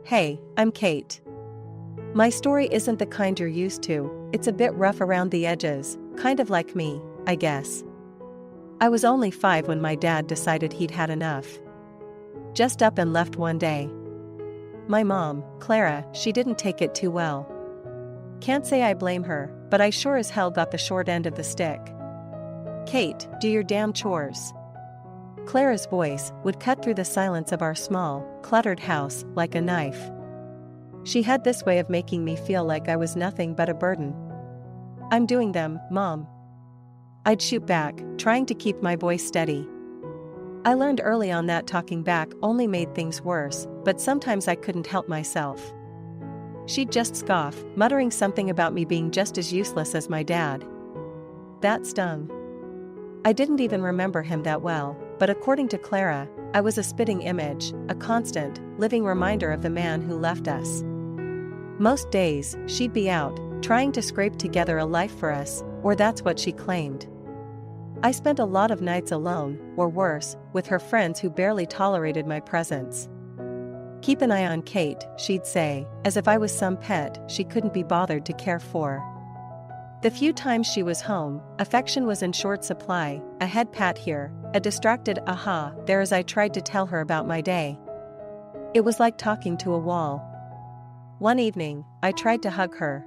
Hey, I'm Kate. My story isn't the kind you're used to, it's a bit rough around the edges, kind of like me, I guess. I was only 5 when my dad decided he'd had enough. Just up and left one day. My mom, Clara, she didn't take it too well. Can't say I blame her, but I sure as hell got the short end of the stick. Kate, do your damn chores. Clara's voice would cut through the silence of our small, cluttered house like a knife. She had this way of making me feel like I was nothing but a burden. I'm doing them, Mom. I'd shoot back, trying to keep my voice steady. I learned early on that talking back only made things worse, but sometimes I couldn't help myself. She'd just scoff, muttering something about me being just as useless as my dad. That stung. I didn't even remember him that well, but according to Clara, I was a spitting image, a constant, living reminder of the man who left us. Most days, she'd be out, trying to scrape together a life for us, or that's what she claimed. I spent a lot of nights alone, or worse, with her friends who barely tolerated my presence. Keep an eye on Kate, she'd say, as if I was some pet she couldn't be bothered to care for. The few times she was home, affection was in short supply, a head pat here, a distracted aha there as I tried to tell her about my day. It was like talking to a wall. One evening, I tried to hug her.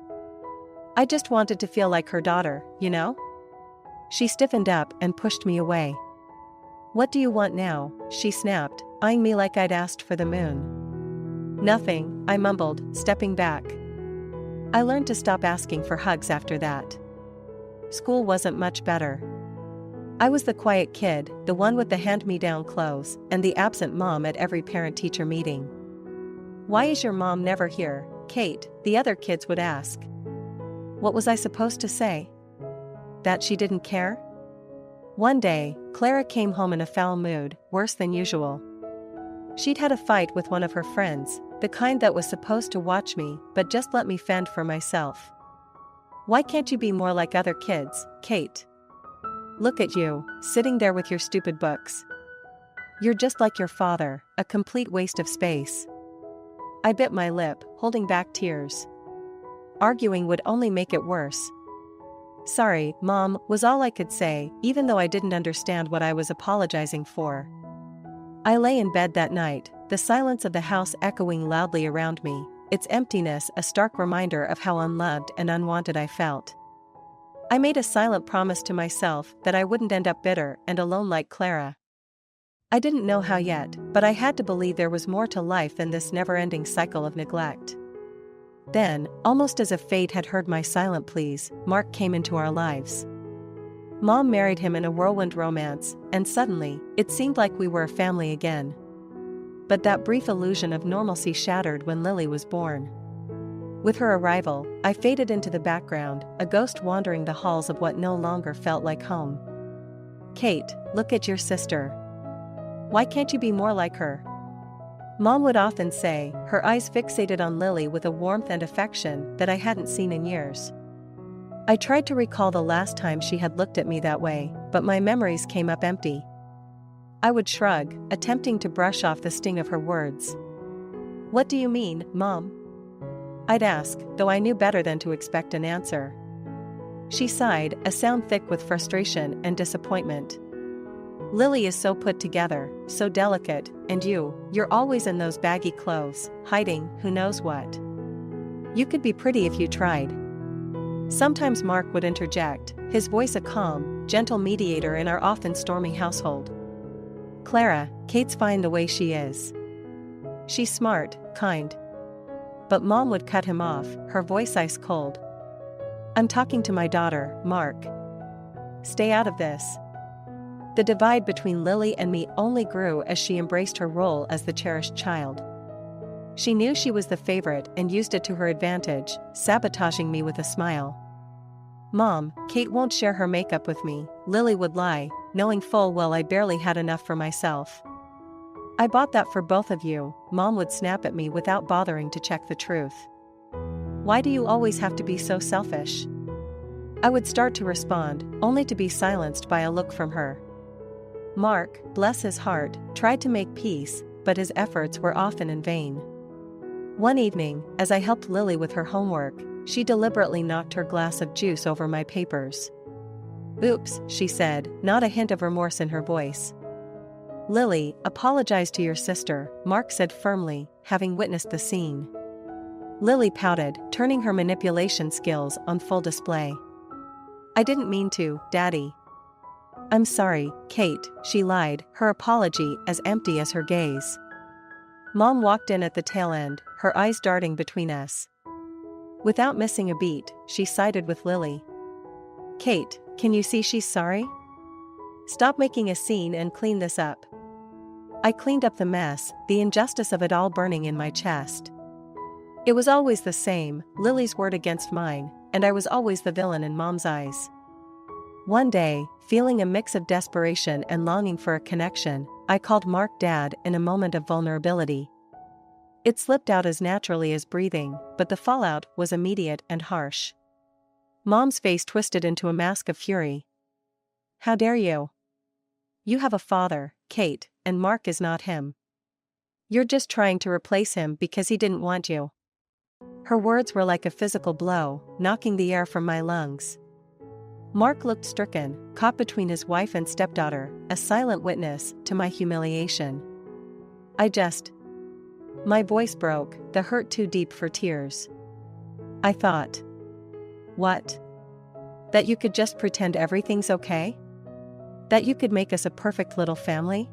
I just wanted to feel like her daughter, you know? She stiffened up and pushed me away. What do you want now? She snapped, eyeing me like I'd asked for the moon. Nothing, I mumbled, stepping back. I learned to stop asking for hugs after that. School wasn't much better. I was the quiet kid, the one with the hand-me-down clothes, and the absent mom at every parent-teacher meeting. Why is your mom never here, Kate? The other kids would ask. What was I supposed to say? That she didn't care? One day, Clara came home in a foul mood, worse than usual. She'd had a fight with one of her friends, the kind that was supposed to watch me, but just let me fend for myself. Why can't you be more like other kids, Kate? Look at you, sitting there with your stupid books. You're just like your father, a complete waste of space. I bit my lip, holding back tears. Arguing would only make it worse. Sorry, Mom, was all I could say, even though I didn't understand what I was apologizing for. I lay in bed that night, the silence of the house echoing loudly around me, its emptiness a stark reminder of how unloved and unwanted I felt. I made a silent promise to myself that I wouldn't end up bitter and alone like Clara. I didn't know how yet, but I had to believe there was more to life than this never-ending cycle of neglect. Then, almost as if fate had heard my silent pleas, Mark came into our lives. Mom married him in a whirlwind romance, and suddenly, it seemed like we were a family again. But that brief illusion of normalcy shattered when Lily was born. With her arrival, I faded into the background, a ghost wandering the halls of what no longer felt like home. Kate, look at your sister. Why can't you be more like her? Mom would often say, her eyes fixated on Lily with a warmth and affection that I hadn't seen in years. I tried to recall the last time she had looked at me that way, but my memories came up empty. I would shrug, attempting to brush off the sting of her words. What do you mean, Mom? I'd ask, though I knew better than to expect an answer. She sighed, a sound thick with frustration and disappointment. Lily is so put together, so delicate, and you're always in those baggy clothes, hiding who knows what. You could be pretty if you tried. Sometimes Mark would interject, his voice a calm, gentle mediator in our often stormy household. Clara, Kate's fine the way she is. She's smart, kind. But Mom would cut him off, her voice ice cold. I'm talking to my daughter, Mark. Stay out of this. The divide between Lily and me only grew as she embraced her role as the cherished child. She knew she was the favorite and used it to her advantage, sabotaging me with a smile. Mom, Kate won't share her makeup with me, Lily would lie, knowing full well I barely had enough for myself. I bought that for both of you, Mom would snap at me without bothering to check the truth. Why do you always have to be so selfish? I would start to respond, only to be silenced by a look from her. Mark, bless his heart, tried to make peace, but his efforts were often in vain. One evening, as I helped Lily with her homework, she deliberately knocked her glass of juice over my papers. "Oops," she said, not a hint of remorse in her voice. "Lily, apologize to your sister," Mark said firmly, having witnessed the scene. Lily pouted, turning her manipulation skills on full display. "I didn't mean to, Daddy." "I'm sorry, Kate," she lied, her apology as empty as her gaze. Mom walked in at the tail end, her eyes darting between us. Without missing a beat, she sided with Lily. "Kate, can you see she's sorry? Stop making a scene and clean this up." I cleaned up the mess, the injustice of it all burning in my chest. It was always the same, Lily's word against mine, and I was always the villain in Mom's eyes. One day, feeling a mix of desperation and longing for a connection, I called Mark Dad in a moment of vulnerability. It slipped out as naturally as breathing, but the fallout was immediate and harsh. Mom's face twisted into a mask of fury. "How dare you? You have a father, Kate, and Mark is not him. You're just trying to replace him because he didn't want you." Her words were like a physical blow, knocking the air from my lungs. Mark looked stricken, caught between his wife and stepdaughter, a silent witness to my humiliation. My voice broke, the hurt too deep for tears. I thought. What? That you could just pretend everything's okay? That you could make us a perfect little family?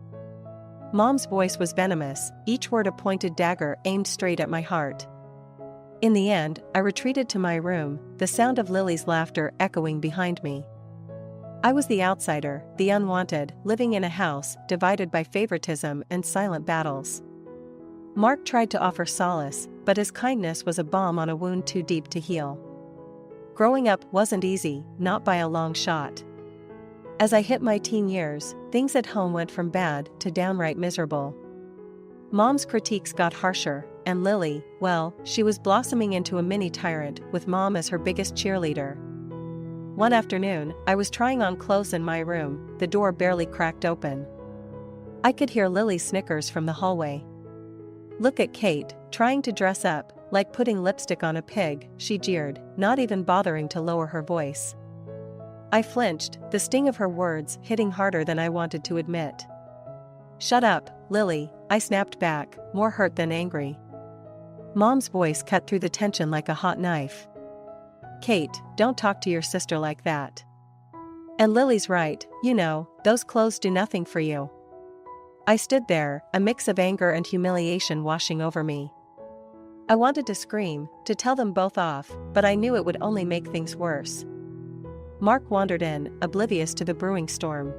Mom's voice was venomous, each word a pointed dagger aimed straight at my heart. In the end, I retreated to my room, the sound of Lily's laughter echoing behind me. I was the outsider, the unwanted, living in a house divided by favoritism and silent battles. Mark tried to offer solace, but his kindness was a balm on a wound too deep to heal. Growing up wasn't easy, not by a long shot. As I hit my teen years, things at home went from bad to downright miserable. Mom's critiques got harsher, and Lily, well, she was blossoming into a mini tyrant with Mom as her biggest cheerleader. One afternoon, I was trying on clothes in my room, the door barely cracked open. I could hear Lily's snickers from the hallway. "Look at Kate, trying to dress up, like putting lipstick on a pig," she jeered, not even bothering to lower her voice. I flinched, the sting of her words hitting harder than I wanted to admit. "Shut up, Lily," I snapped back, more hurt than angry. Mom's voice cut through the tension like a hot knife. "Kate, don't talk to your sister like that. And Lily's right, you know, those clothes do nothing for you." I stood there, a mix of anger and humiliation washing over me. I wanted to scream, to tell them both off, but I knew it would only make things worse. Mark wandered in, oblivious to the brewing storm.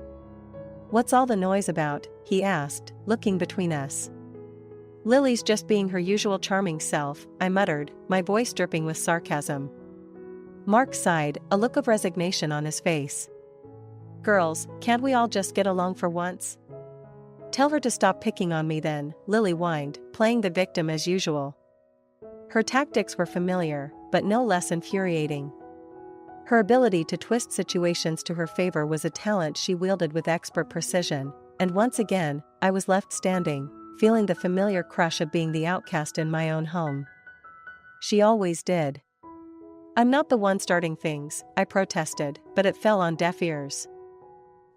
"What's all the noise about?" he asked, looking between us. "Lily's just being her usual charming self," I muttered, my voice dripping with sarcasm. Mark sighed, a look of resignation on his face. "Girls, can't we all just get along for once?" "Tell her to stop picking on me then," Lily whined, playing the victim as usual. Her tactics were familiar, but no less infuriating. Her ability to twist situations to her favor was a talent she wielded with expert precision, and once again, I was left standing, feeling the familiar crush of being the outcast in my own home. She always did. "I'm not the one starting things," I protested, but it fell on deaf ears.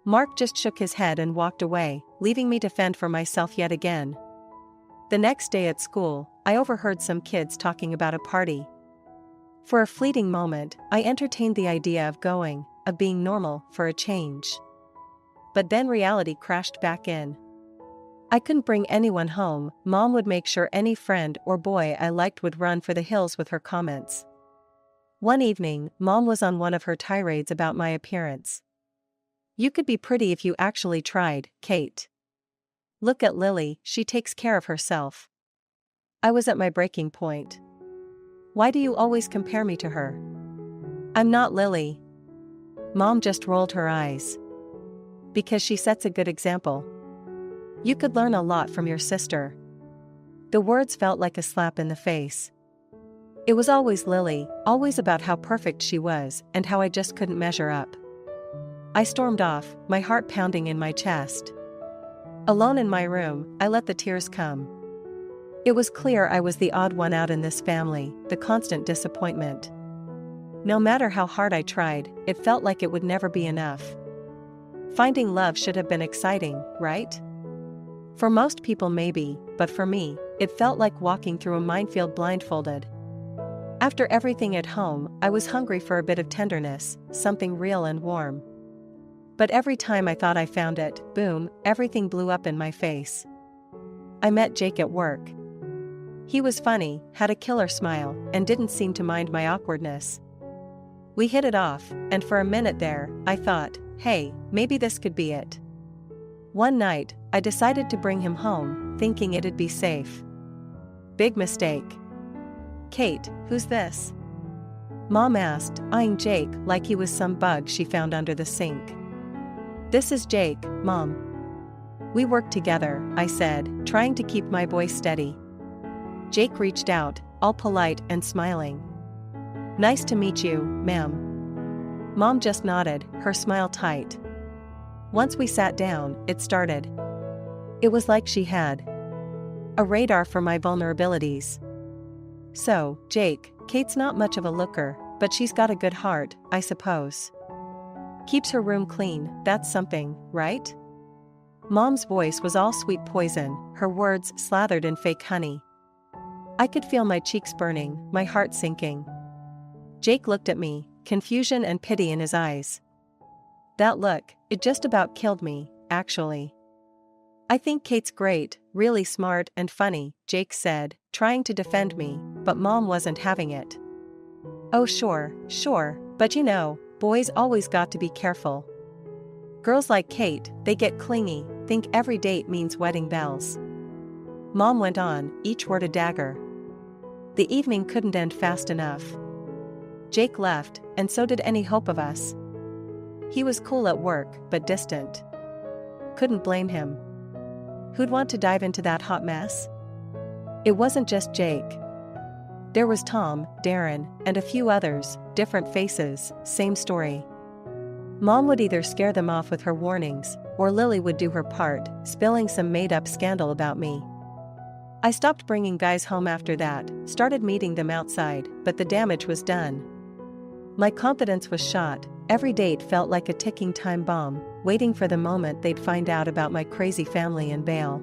Mark just shook his head and walked away, leaving me to fend for myself yet again. The next day at school, I overheard some kids talking about a party. For a fleeting moment, I entertained the idea of going, of being normal, for a change. But then reality crashed back in. I couldn't bring anyone home. Mom would make sure any friend or boy I liked would run for the hills with her comments. One evening, Mom was on one of her tirades about my appearance. "You could be pretty if you actually tried, Kate. Look at Lily, she takes care of herself." I was at my breaking point. "Why do you always compare me to her? I'm not Lily." Mom just rolled her eyes. "Because she sets a good example. You could learn a lot from your sister." The words felt like a slap in the face. It was always Lily, always about how perfect she was and how I just couldn't measure up. I stormed off, my heart pounding in my chest. Alone in my room, I let the tears come. It was clear I was the odd one out in this family, the constant disappointment. No matter how hard I tried, it felt like it would never be enough. Finding love should have been exciting, right? For most people maybe, but for me, it felt like walking through a minefield blindfolded. After everything at home, I was hungry for a bit of tenderness, something real and warm. But every time I thought I found it, boom, everything blew up in my face. I met Jake at work. He was funny, had a killer smile, and didn't seem to mind my awkwardness. We hit it off, and for a minute there, I thought, hey, maybe this could be it. One night, I decided to bring him home, thinking it'd be safe. Big mistake. Kate, who's this? Mom asked, eyeing Jake like he was some bug she found under the sink. This is Jake, Mom. We work together, I said, trying to keep my voice steady. Jake reached out, all polite and smiling. Nice to meet you, ma'am. Mom just nodded, her smile tight. Once we sat down, it started. It was like she had a radar for my vulnerabilities. So, Jake, Kate's not much of a looker, but she's got a good heart, I suppose. Keeps her room clean, that's something, right? Mom's voice was all sweet poison, her words slathered in fake honey. I could feel my cheeks burning, my heart sinking. Jake looked at me, confusion and pity in his eyes. That look, it just about killed me, actually. I think Kate's great, really smart and funny, Jake said, trying to defend me, but Mom wasn't having it. Oh sure, but you know, boys always got to be careful. Girls like Kate, they get clingy, think every date means wedding bells. Mom went on, each word a dagger. The evening couldn't end fast enough. Jake left, and so did any hope of us. He was cool at work, but distant. Couldn't blame him. Who'd want to dive into that hot mess? It wasn't just Jake. There was Tom, Darren, and a few others, different faces, same story. Mom would either scare them off with her warnings, or Lily would do her part, spilling some made-up scandal about me. I stopped bringing guys home after that, started meeting them outside, but the damage was done. My confidence was shot, every date felt like a ticking time bomb, waiting for the moment they'd find out about my crazy family and bail.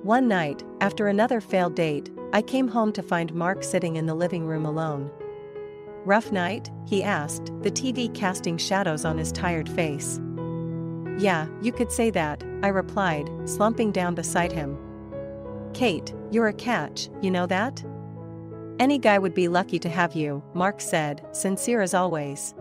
One night, after another failed date, I came home to find Mark sitting in the living room alone. Rough night? He asked, the TV casting shadows on his tired face. Yeah, you could say that, I replied, slumping down beside him. Kate, you're a catch, you know that? Any guy would be lucky to have you, Mark said, sincere as always.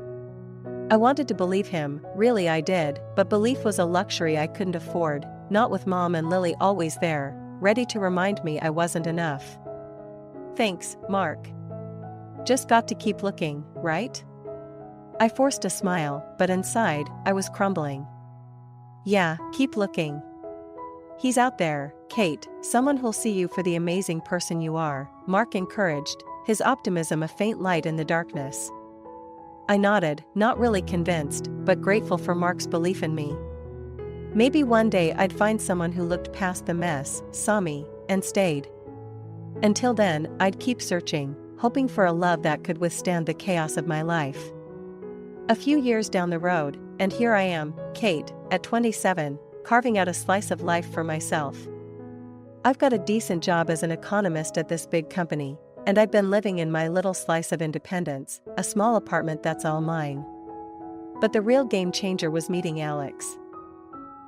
I wanted to believe him, really I did, but belief was a luxury I couldn't afford, not with Mom and Lily always there, ready to remind me I wasn't enough. Thanks, Mark. Just got to keep looking, right? I forced a smile, but inside, I was crumbling. Yeah, keep looking. He's out there, Kate, someone who'll see you for the amazing person you are, Mark encouraged, his optimism a faint light in the darkness. I nodded, not really convinced, but grateful for Mark's belief in me. Maybe one day I'd find someone who looked past the mess, saw me, and stayed. Until then, I'd keep searching, hoping for a love that could withstand the chaos of my life. A few years down the road, and here I am, Kate, at 27, carving out a slice of life for myself. I've got a decent job as an economist at this big company, and I've been living in my little slice of independence, a small apartment that's all mine. But the real game changer was meeting Alex.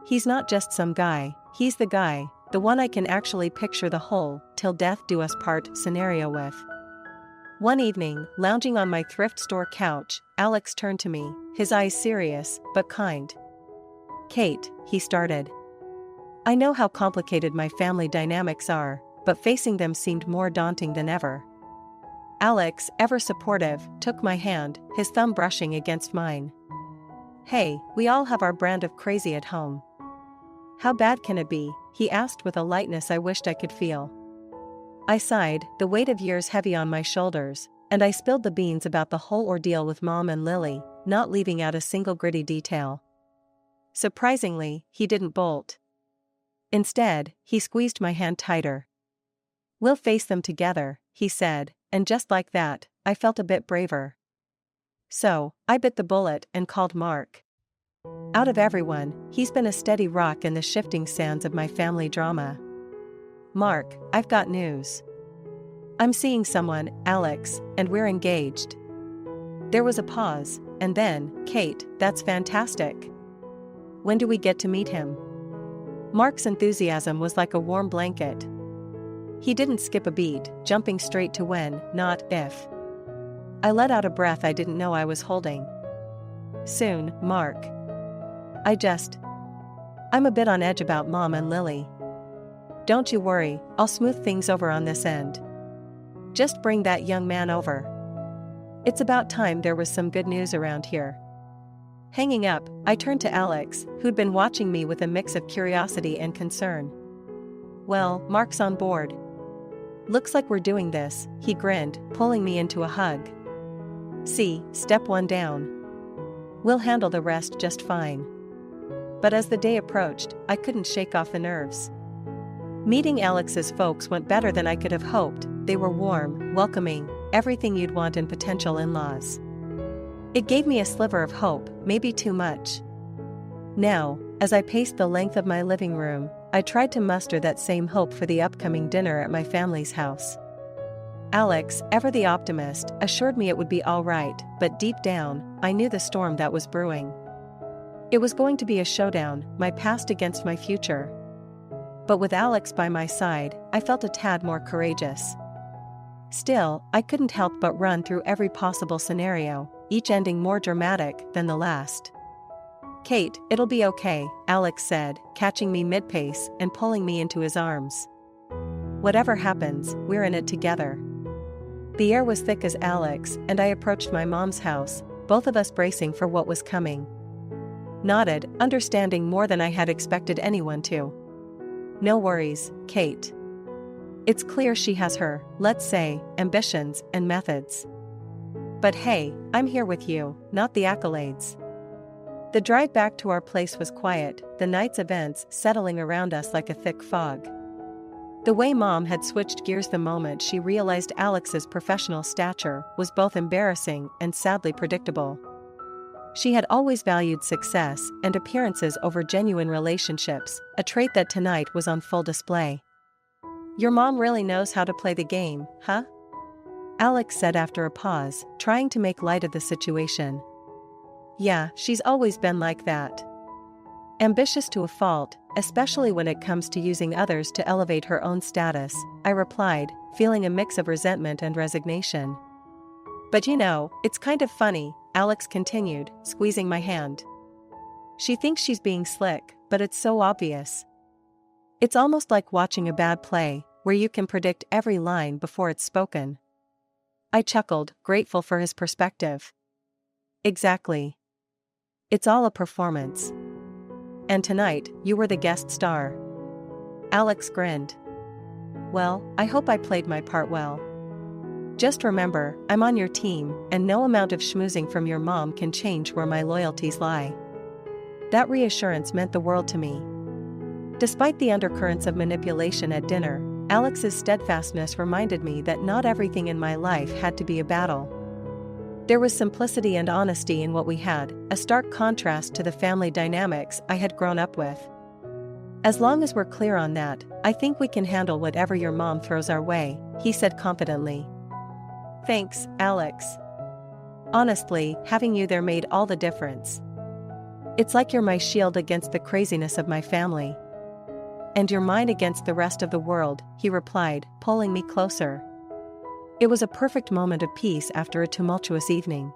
He's not just some guy, he's the guy, the one I can actually picture the whole till death do us part scenario with. One evening, lounging on my thrift store couch, Alex turned to me, his eyes serious, but kind. Kate, he started. I know how complicated my family dynamics are, but facing them seemed more daunting than ever. Alex, ever supportive, took my hand, his thumb brushing against mine. Hey, we all have our brand of crazy at home. How bad can it be? He asked with a lightness I wished I could feel. I sighed, the weight of years heavy on my shoulders, and I spilled the beans about the whole ordeal with Mom and Lily, not leaving out a single gritty detail. Surprisingly, he didn't bolt. Instead, he squeezed my hand tighter. We'll face them together, he said, and just like that, I felt a bit braver. So, I bit the bullet and called Mark. Out of everyone, he's been a steady rock in the shifting sands of my family drama. Mark, I've got news. I'm seeing someone, Alex, and we're engaged. There was a pause, and then, Kate, that's fantastic. When do we get to meet him? Mark's enthusiasm was like a warm blanket. He didn't skip a beat, jumping straight to when, not if. I let out a breath I didn't know I was holding. Soon, Mark. I'm a bit on edge about Mom and Lily. Don't you worry, I'll smooth things over on this end. Just bring that young man over. It's about time there was some good news around here. Hanging up, I turned to Alex, who'd been watching me with a mix of curiosity and concern. Well, Mark's on board. Looks like we're doing this, he grinned, pulling me into a hug. See, step one down. We'll handle the rest just fine. But as the day approached, I couldn't shake off the nerves. Meeting Alex's folks went better than I could have hoped. They were warm, welcoming, everything you'd want in potential in-laws. It gave me a sliver of hope, maybe too much. Now, as I paced the length of my living room, I tried to muster that same hope for the upcoming dinner at my family's house. Alex, ever the optimist, assured me it would be all right, but deep down, I knew the storm that was brewing. It was going to be a showdown, my past against my future. But with Alex by my side, I felt a tad more courageous. Still, I couldn't help but run through every possible scenario, each ending more dramatic than the last. Kate, it'll be okay, Alex said, catching me mid-pace and pulling me into his arms. Whatever happens, we're in it together. The air was thick as Alex and I approached my mom's house, both of us bracing for what was coming. Nodded, understanding more than I had expected anyone to. No worries, Kate. It's clear she has her, let's say, ambitions and methods. But hey, I'm here with you, not the accolades. The drive back to our place was quiet, the night's events settling around us like a thick fog. The way Mom had switched gears the moment she realized Alex's professional stature was both embarrassing and sadly predictable. She had always valued success and appearances over genuine relationships, a trait that tonight was on full display. Your mom really knows how to play the game, huh? Alex said after a pause, trying to make light of the situation. Yeah, she's always been like that. Ambitious to a fault, especially when it comes to using others to elevate her own status, I replied, feeling a mix of resentment and resignation. But you know, it's kind of funny, Alex continued, squeezing my hand. She thinks she's being slick, but it's so obvious. It's almost like watching a bad play, where you can predict every line before it's spoken. I chuckled, grateful for his perspective. Exactly. It's all a performance. And tonight, you were the guest star. Alex grinned. Well, I hope I played my part well. Just remember, I'm on your team, and no amount of schmoozing from your mom can change where my loyalties lie. That reassurance meant the world to me. Despite the undercurrents of manipulation at dinner, Alex's steadfastness reminded me that not everything in my life had to be a battle. There was simplicity and honesty in what we had, a stark contrast to the family dynamics I had grown up with. As long as we're clear on that, I think we can handle whatever your mom throws our way, he said confidently. Thanks, Alex. Honestly, having you there made all the difference. It's like you're my shield against the craziness of my family. And you're mine against the rest of the world, he replied, pulling me closer. It was a perfect moment of peace after a tumultuous evening.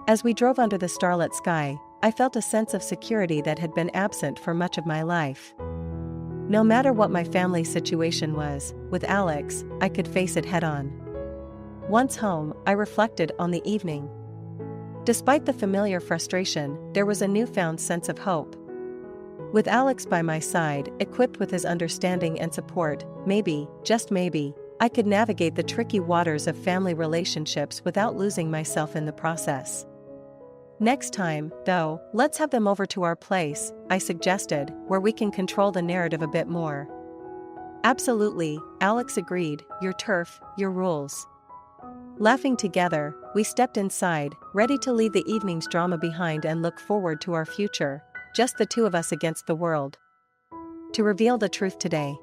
As we drove under the starlit sky, I felt a sense of security that had been absent for much of my life. No matter what my family's situation was, with Alex, I could face it head-on. Once home, I reflected on the evening. Despite the familiar frustration, there was a newfound sense of hope. With Alex by my side, equipped with his understanding and support, maybe, just maybe, I could navigate the tricky waters of family relationships without losing myself in the process. Next time, though, let's have them over to our place, I suggested, where we can control the narrative a bit more. Absolutely, Alex agreed, your turf, your rules. Laughing together, we stepped inside, ready to leave the evening's drama behind and look forward to our future, just the two of us against the world. To reveal the truth today.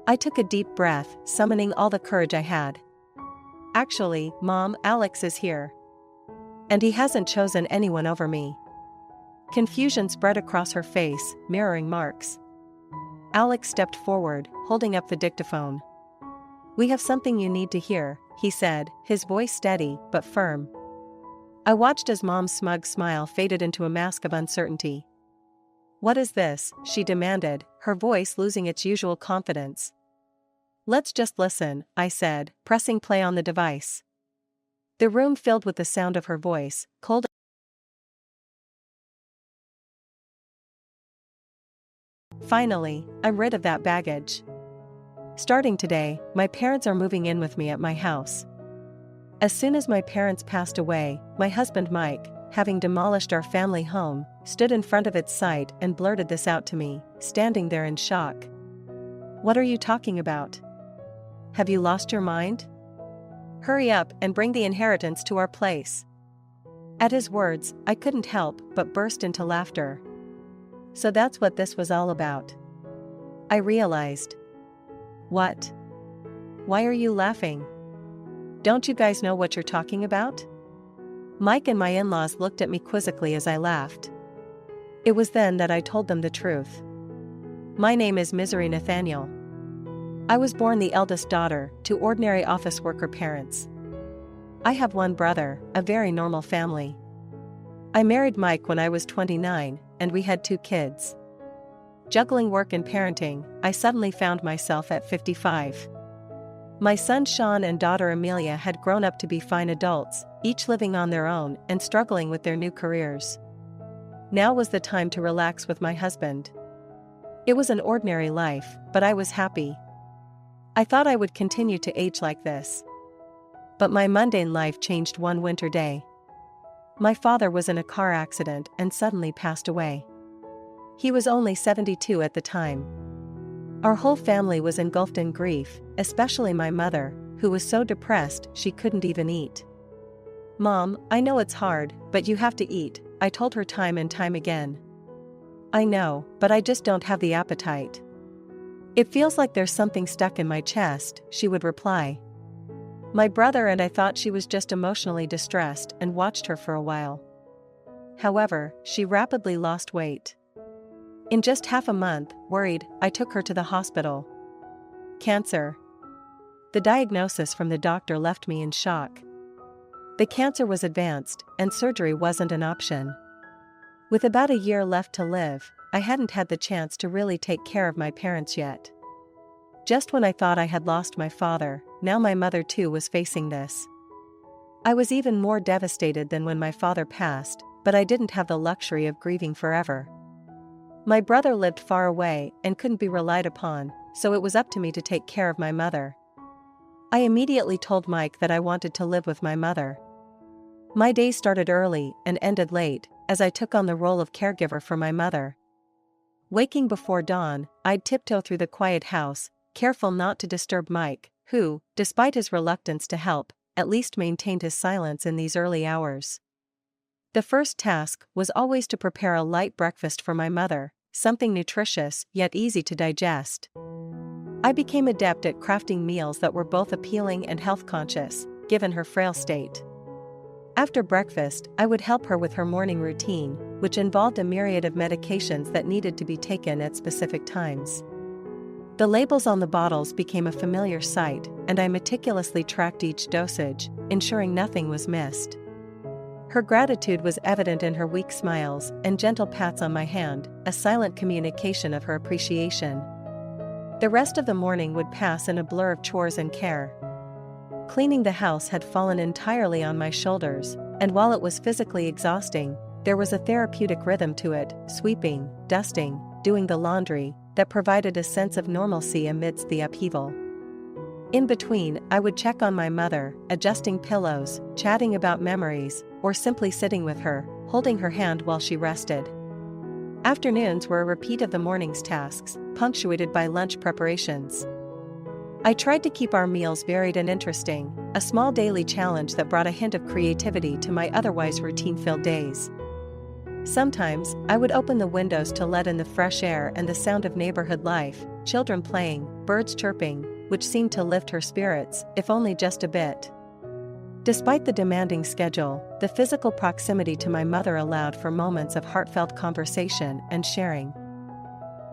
I took a deep breath, summoning all the courage I had. Actually, Mom, Alex is here. And he hasn't chosen anyone over me. Confusion spread across her face, mirroring Mark's. Alex stepped forward, holding up the dictaphone. We have something you need to hear, he said, his voice steady but firm. I watched as Mom's smug smile faded into a mask of uncertainty. What is this? She demanded, her voice losing its usual confidence. Let's just listen, I said, pressing play on the device. The room filled with the sound of her voice, cold. Finally, I'm rid of that baggage. Starting today, my parents are moving in with me at my house. As soon as my parents passed away, my husband Mike, having demolished our family home, stood in front of its site and blurted this out to me, standing there in shock. What are you talking about? Have you lost your mind? Hurry up and bring the inheritance to our place. At his words, I couldn't help but burst into laughter. So that's what this was all about. I realized. What? Why are you laughing? Don't you guys know what you're talking about? Mike and my in-laws looked at me quizzically as I laughed. It was then that I told them the truth. My name is Misery Nathaniel. I was born the eldest daughter to ordinary office worker parents. I have one brother, a very normal family. I married Mike when I was 29, and we had 2 kids. Juggling work and parenting, I suddenly found myself at 55. My son Sean and daughter Amelia had grown up to be fine adults, each living on their own and struggling with their new careers. Now was the time to relax with my husband. It was an ordinary life, but I was happy. I thought I would continue to age like this. But my mundane life changed one winter day. My father was in a car accident and suddenly passed away. He was only 72 at the time. Our whole family was engulfed in grief, especially my mother, who was so depressed she couldn't even eat. Mom, I know it's hard, but you have to eat, I told her time and time again. I know, but I just don't have the appetite. It feels like there's something stuck in my chest, she would reply. My brother and I thought she was just emotionally distressed and watched her for a while. However, she rapidly lost weight. In just half a month, worried, I took her to the hospital. Cancer. The diagnosis from the doctor left me in shock. The cancer was advanced, and surgery wasn't an option. With about a year left to live, I hadn't had the chance to really take care of my parents yet. Just when I thought I had lost my father, now my mother too was facing this. I was even more devastated than when my father passed, but I didn't have the luxury of grieving forever. My brother lived far away and couldn't be relied upon, so it was up to me to take care of my mother. I immediately told Mike that I wanted to live with my mother. My days started early and ended late, as I took on the role of caregiver for my mother. Waking before dawn, I'd tiptoe through the quiet house, careful not to disturb Mike, who, despite his reluctance to help, at least maintained his silence in these early hours. The first task was always to prepare a light breakfast for my mother, something nutritious yet easy to digest. I became adept at crafting meals that were both appealing and health-conscious, given her frail state. After breakfast, I would help her with her morning routine, which involved a myriad of medications that needed to be taken at specific times. The labels on the bottles became a familiar sight, and I meticulously tracked each dosage, ensuring nothing was missed. Her gratitude was evident in her weak smiles and gentle pats on my hand, a silent communication of her appreciation. The rest of the morning would pass in a blur of chores and care. Cleaning the house had fallen entirely on my shoulders, and while it was physically exhausting, there was a therapeutic rhythm to it, sweeping, dusting, doing the laundry, that provided a sense of normalcy amidst the upheaval. In between, I would check on my mother, adjusting pillows, chatting about memories, or simply sitting with her, holding her hand while she rested. Afternoons were a repeat of the morning's tasks, punctuated by lunch preparations. I tried to keep our meals varied and interesting, a small daily challenge that brought a hint of creativity to my otherwise routine-filled days. Sometimes, I would open the windows to let in the fresh air and the sound of neighborhood life, children playing, birds chirping, which seemed to lift her spirits, if only just a bit. Despite the demanding schedule, the physical proximity to my mother allowed for moments of heartfelt conversation and sharing.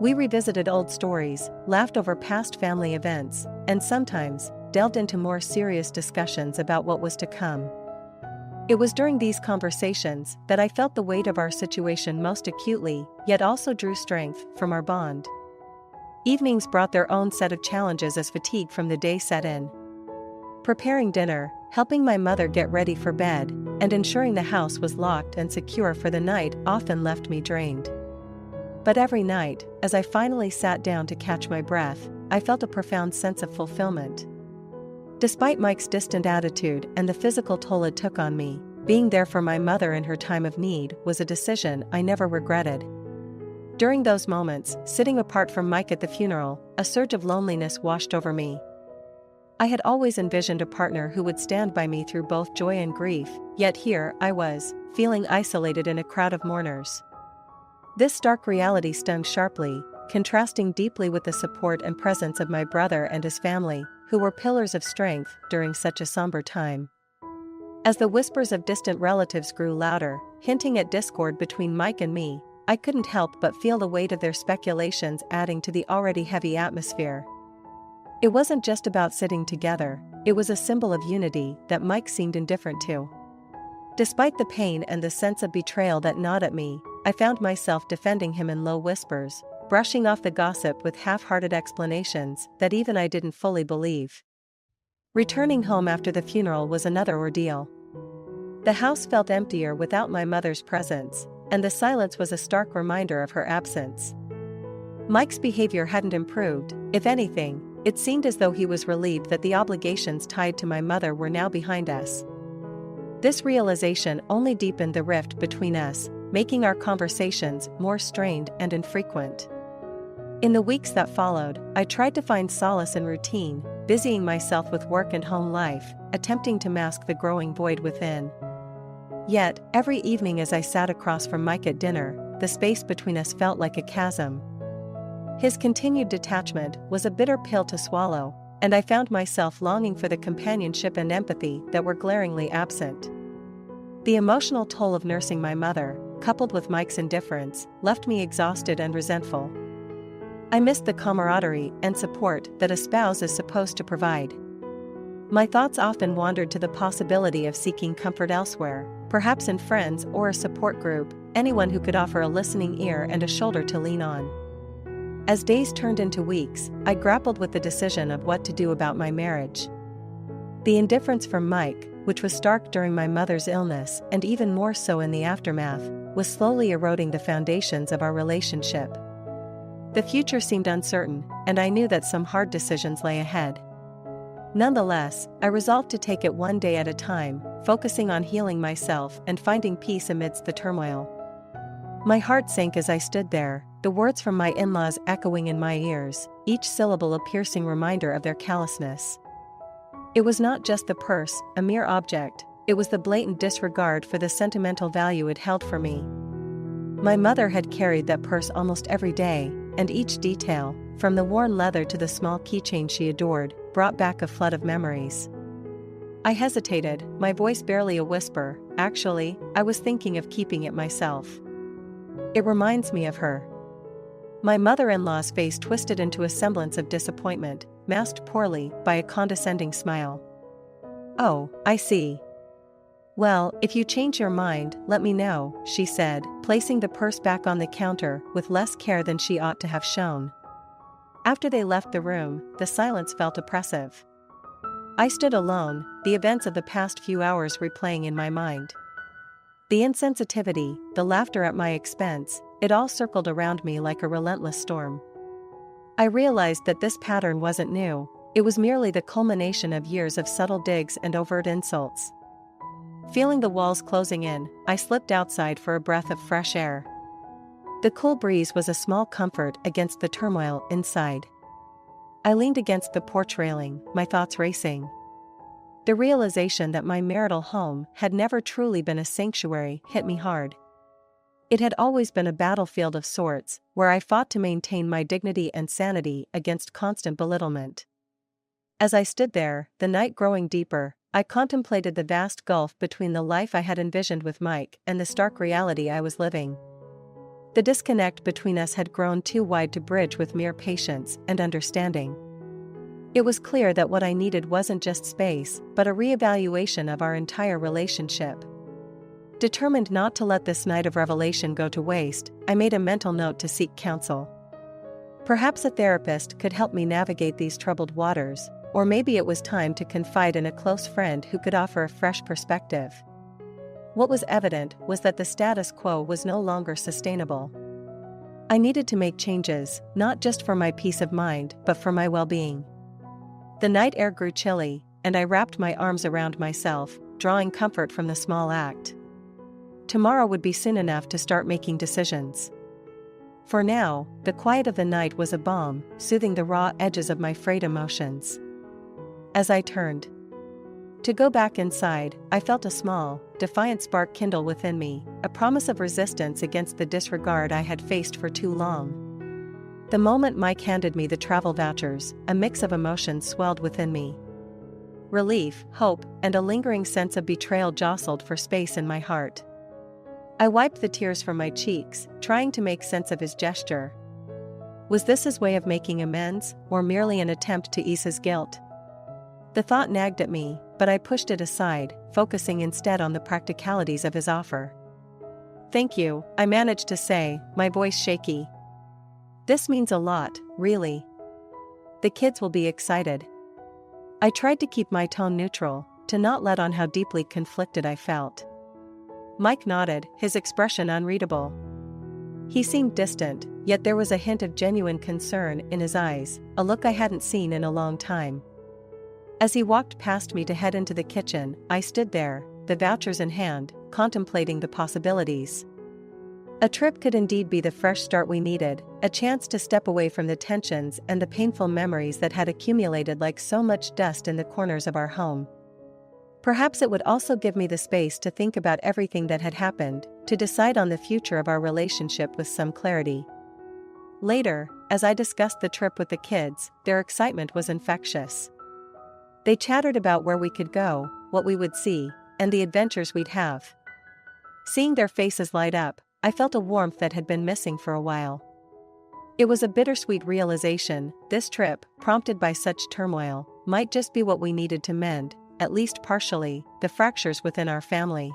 We revisited old stories, laughed over past family events, and sometimes, delved into more serious discussions about what was to come. It was during these conversations that I felt the weight of our situation most acutely, yet also drew strength from our bond. Evenings brought their own set of challenges as fatigue from the day set in. Preparing dinner, helping my mother get ready for bed, and ensuring the house was locked and secure for the night often left me drained. But every night, as I finally sat down to catch my breath, I felt a profound sense of fulfillment. Despite Mike's distant attitude and the physical toll it took on me, being there for my mother in her time of need was a decision I never regretted. During those moments, sitting apart from Mike at the funeral, a surge of loneliness washed over me. I had always envisioned a partner who would stand by me through both joy and grief, yet here I was, feeling isolated in a crowd of mourners. This stark reality stung sharply, contrasting deeply with the support and presence of my brother and his family, who were pillars of strength during such a somber time. As the whispers of distant relatives grew louder, hinting at discord between Mike and me, I couldn't help but feel the weight of their speculations adding to the already heavy atmosphere. It wasn't just about sitting together, it was a symbol of unity that Mike seemed indifferent to. Despite the pain and the sense of betrayal that gnawed at me, I found myself defending him in low whispers, brushing off the gossip with half-hearted explanations that even I didn't fully believe. Returning home after the funeral was another ordeal. The house felt emptier without my mother's presence, and the silence was a stark reminder of her absence. Mike's behavior hadn't improved. If anything, it seemed as though he was relieved that the obligations tied to my mother were now behind us. This realization only deepened the rift between us, making our conversations more strained and infrequent. In the weeks that followed, I tried to find solace in routine, busying myself with work and home life, attempting to mask the growing void within. Yet, every evening as I sat across from Mike at dinner, the space between us felt like a chasm. His continued detachment was a bitter pill to swallow, and I found myself longing for the companionship and empathy that were glaringly absent. The emotional toll of nursing my mother, coupled with Mike's indifference, left me exhausted and resentful. I missed the camaraderie and support that a spouse is supposed to provide. My thoughts often wandered to the possibility of seeking comfort elsewhere, perhaps in friends or a support group, anyone who could offer a listening ear and a shoulder to lean on. As days turned into weeks, I grappled with the decision of what to do about my marriage. The indifference from Mike, which was stark during my mother's illness and even more so in the aftermath, was slowly eroding the foundations of our relationship. The future seemed uncertain, and I knew that some hard decisions lay ahead. Nonetheless, I resolved to take it one day at a time, focusing on healing myself and finding peace amidst the turmoil. My heart sank as I stood there, the words from my in-laws echoing in my ears, each syllable a piercing reminder of their callousness. It was not just the purse, a mere object, it was the blatant disregard for the sentimental value it held for me. My mother had carried that purse almost every day, and each detail, from the worn leather to the small keychain she adored, brought back a flood of memories. I hesitated, my voice barely a whisper. Actually, I was thinking of keeping it myself. It reminds me of her. My mother-in-law's face twisted into a semblance of disappointment, masked poorly by a condescending smile. "Oh, I see. Well, if you change your mind, let me know," she said, placing the purse back on the counter with less care than she ought to have shown. After they left the room, the silence felt oppressive. I stood alone, the events of the past few hours replaying in my mind. The insensitivity, the laughter at my expense, it all circled around me like a relentless storm. I realized that this pattern wasn't new, it was merely the culmination of years of subtle digs and overt insults. Feeling the walls closing in, I slipped outside for a breath of fresh air. The cool breeze was a small comfort against the turmoil inside. I leaned against the porch railing, my thoughts racing. The realization that my marital home had never truly been a sanctuary hit me hard. It had always been a battlefield of sorts, where I fought to maintain my dignity and sanity against constant belittlement. As I stood there, the night growing deeper, I contemplated the vast gulf between the life I had envisioned with Mike and the stark reality I was living. The disconnect between us had grown too wide to bridge with mere patience and understanding. It was clear that what I needed wasn't just space, but a reevaluation of our entire relationship. Determined not to let this night of revelation go to waste, I made a mental note to seek counsel. Perhaps a therapist could help me navigate these troubled waters, or maybe it was time to confide in a close friend who could offer a fresh perspective. What was evident was that the status quo was no longer sustainable. I needed to make changes, not just for my peace of mind, but for my well-being. The night air grew chilly, and I wrapped my arms around myself, drawing comfort from the small act. Tomorrow would be soon enough to start making decisions. For now, the quiet of the night was a balm, soothing the raw edges of my frayed emotions. As I turned to go back inside, I felt a small, defiant spark kindle within me, a promise of resistance against the disregard I had faced for too long. The moment Mike handed me the travel vouchers, a mix of emotions swelled within me. Relief, hope, and a lingering sense of betrayal jostled for space in my heart. I wiped the tears from my cheeks, trying to make sense of his gesture. Was this his way of making amends, or merely an attempt to ease his guilt? The thought nagged at me, but I pushed it aside, focusing instead on the practicalities of his offer. "Thank you," I managed to say, my voice shaky. "This means a lot, really. The kids will be excited." I tried to keep my tone neutral, to not let on how deeply conflicted I felt. Mike nodded, his expression unreadable. He seemed distant, yet there was a hint of genuine concern in his eyes, a look I hadn't seen in a long time. As he walked past me to head into the kitchen, I stood there, the vouchers in hand, contemplating the possibilities. A trip could indeed be the fresh start we needed, a chance to step away from the tensions and the painful memories that had accumulated like so much dust in the corners of our home. Perhaps it would also give me the space to think about everything that had happened, to decide on the future of our relationship with some clarity. Later, as I discussed the trip with the kids, their excitement was infectious. They chattered about where we could go, what we would see, and the adventures we'd have. Seeing their faces light up, I felt a warmth that had been missing for a while. It was a bittersweet realization, this trip, prompted by such turmoil, might just be what we needed to mend, at least partially, the fractures within our family.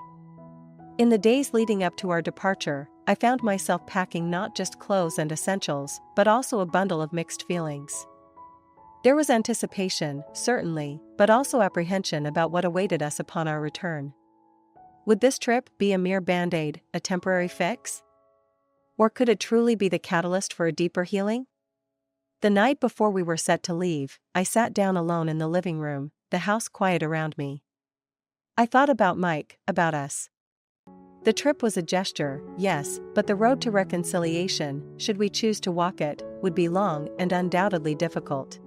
In the days leading up to our departure, I found myself packing not just clothes and essentials, but also a bundle of mixed feelings. There was anticipation, certainly, but also apprehension about what awaited us upon our return. Would this trip be a mere band-aid, a temporary fix? Or could it truly be the catalyst for a deeper healing? The night before we were set to leave, I sat down alone in the living room, the house quiet around me. I thought about Mike, about us. The trip was a gesture, yes, but the road to reconciliation, should we choose to walk it, would be long and undoubtedly difficult.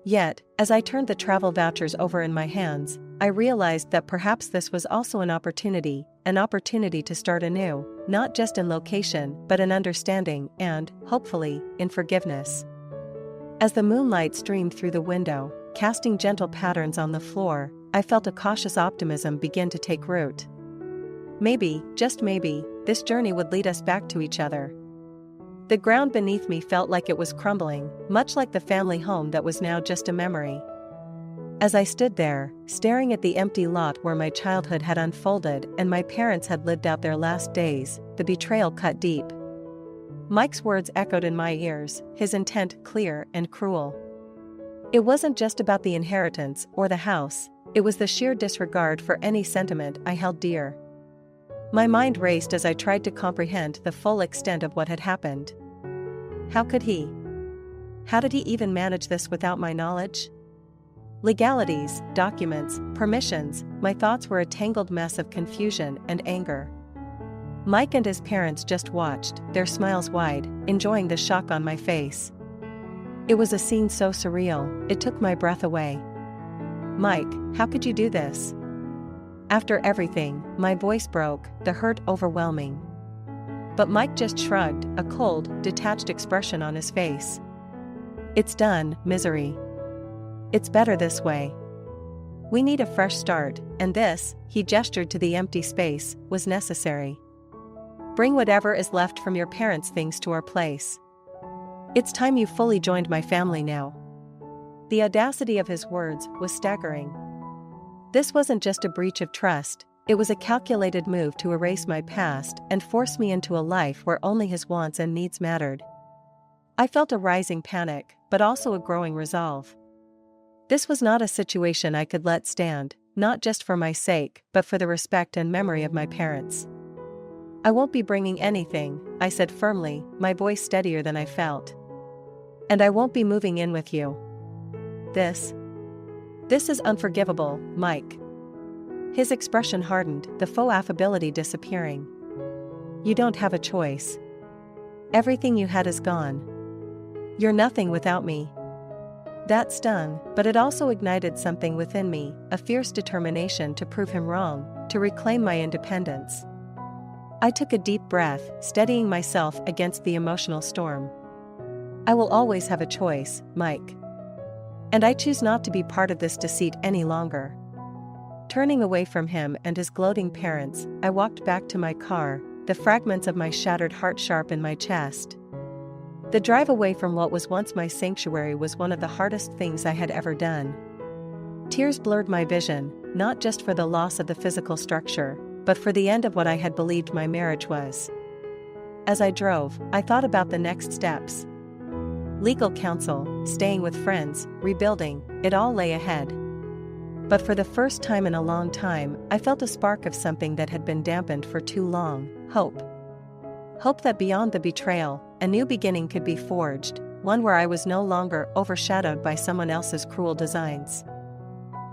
Yet, as I turned the travel vouchers over in my hands, I realized that perhaps this was also an opportunity to start anew, not just in location but in understanding and, hopefully, in forgiveness. As the moonlight streamed through the window, casting gentle patterns on the floor, I felt a cautious optimism begin to take root. Maybe, just maybe, this journey would lead us back to each other. The ground beneath me felt like it was crumbling, much like the family home that was now just a memory. As I stood there, staring at the empty lot where my childhood had unfolded and my parents had lived out their last days, the betrayal cut deep. Mike's words echoed in my ears, his intent clear and cruel. It wasn't just about the inheritance or the house, it was the sheer disregard for any sentiment I held dear. My mind raced as I tried to comprehend the full extent of what had happened. How could he? How did he even manage this without my knowledge? Legalities, documents, permissions, my thoughts were a tangled mess of confusion and anger. Mike and his parents just watched, their smiles wide, enjoying the shock on my face. It was a scene so surreal, it took my breath away. "Mike, how could you do this?" After everything, my voice broke, the hurt overwhelming. But Mike just shrugged, a cold, detached expression on his face. "It's done, misery. It's better this way. We need a fresh start, and this," he gestured to the empty space, "was necessary. Bring whatever is left from your parents' things to our place. It's time you fully joined my family now." The audacity of his words was staggering. This wasn't just a breach of trust, it was a calculated move to erase my past and force me into a life where only his wants and needs mattered. I felt a rising panic, but also a growing resolve. This was not a situation I could let stand, not just for my sake, but for the respect and memory of my parents. "I won't be bringing anything," I said firmly, my voice steadier than I felt. "And I won't be moving in with you. This is unforgivable, Mike." His expression hardened, the faux affability disappearing. "You don't have a choice. Everything you had is gone. You're nothing without me." That stung, but it also ignited something within me, a fierce determination to prove him wrong, to reclaim my independence. I took a deep breath, steadying myself against the emotional storm. "I will always have a choice, Mike. And I choose not to be part of this deceit any longer." Turning away from him and his gloating parents, I walked back to my car, the fragments of my shattered heart sharp in my chest. The drive away from what was once my sanctuary was one of the hardest things I had ever done. Tears blurred my vision, not just for the loss of the physical structure, but for the end of what I had believed my marriage was. As I drove, I thought about the next steps. Legal counsel, staying with friends, rebuilding, it all lay ahead. But for the first time in a long time, I felt a spark of something that had been dampened for too long: hope. Hope that beyond the betrayal, a new beginning could be forged, one where I was no longer overshadowed by someone else's cruel designs.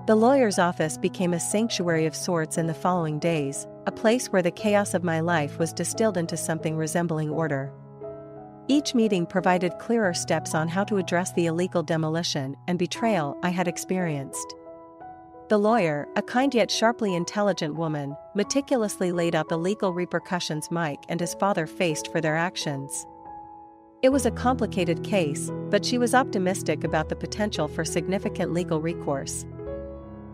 The lawyer's office became a sanctuary of sorts in the following days, a place where the chaos of my life was distilled into something resembling order. Each meeting provided clearer steps on how to address the illegal demolition and betrayal I had experienced. The lawyer, a kind yet sharply intelligent woman, meticulously laid out the legal repercussions Mike and his father faced for their actions. It was a complicated case, but she was optimistic about the potential for significant legal recourse.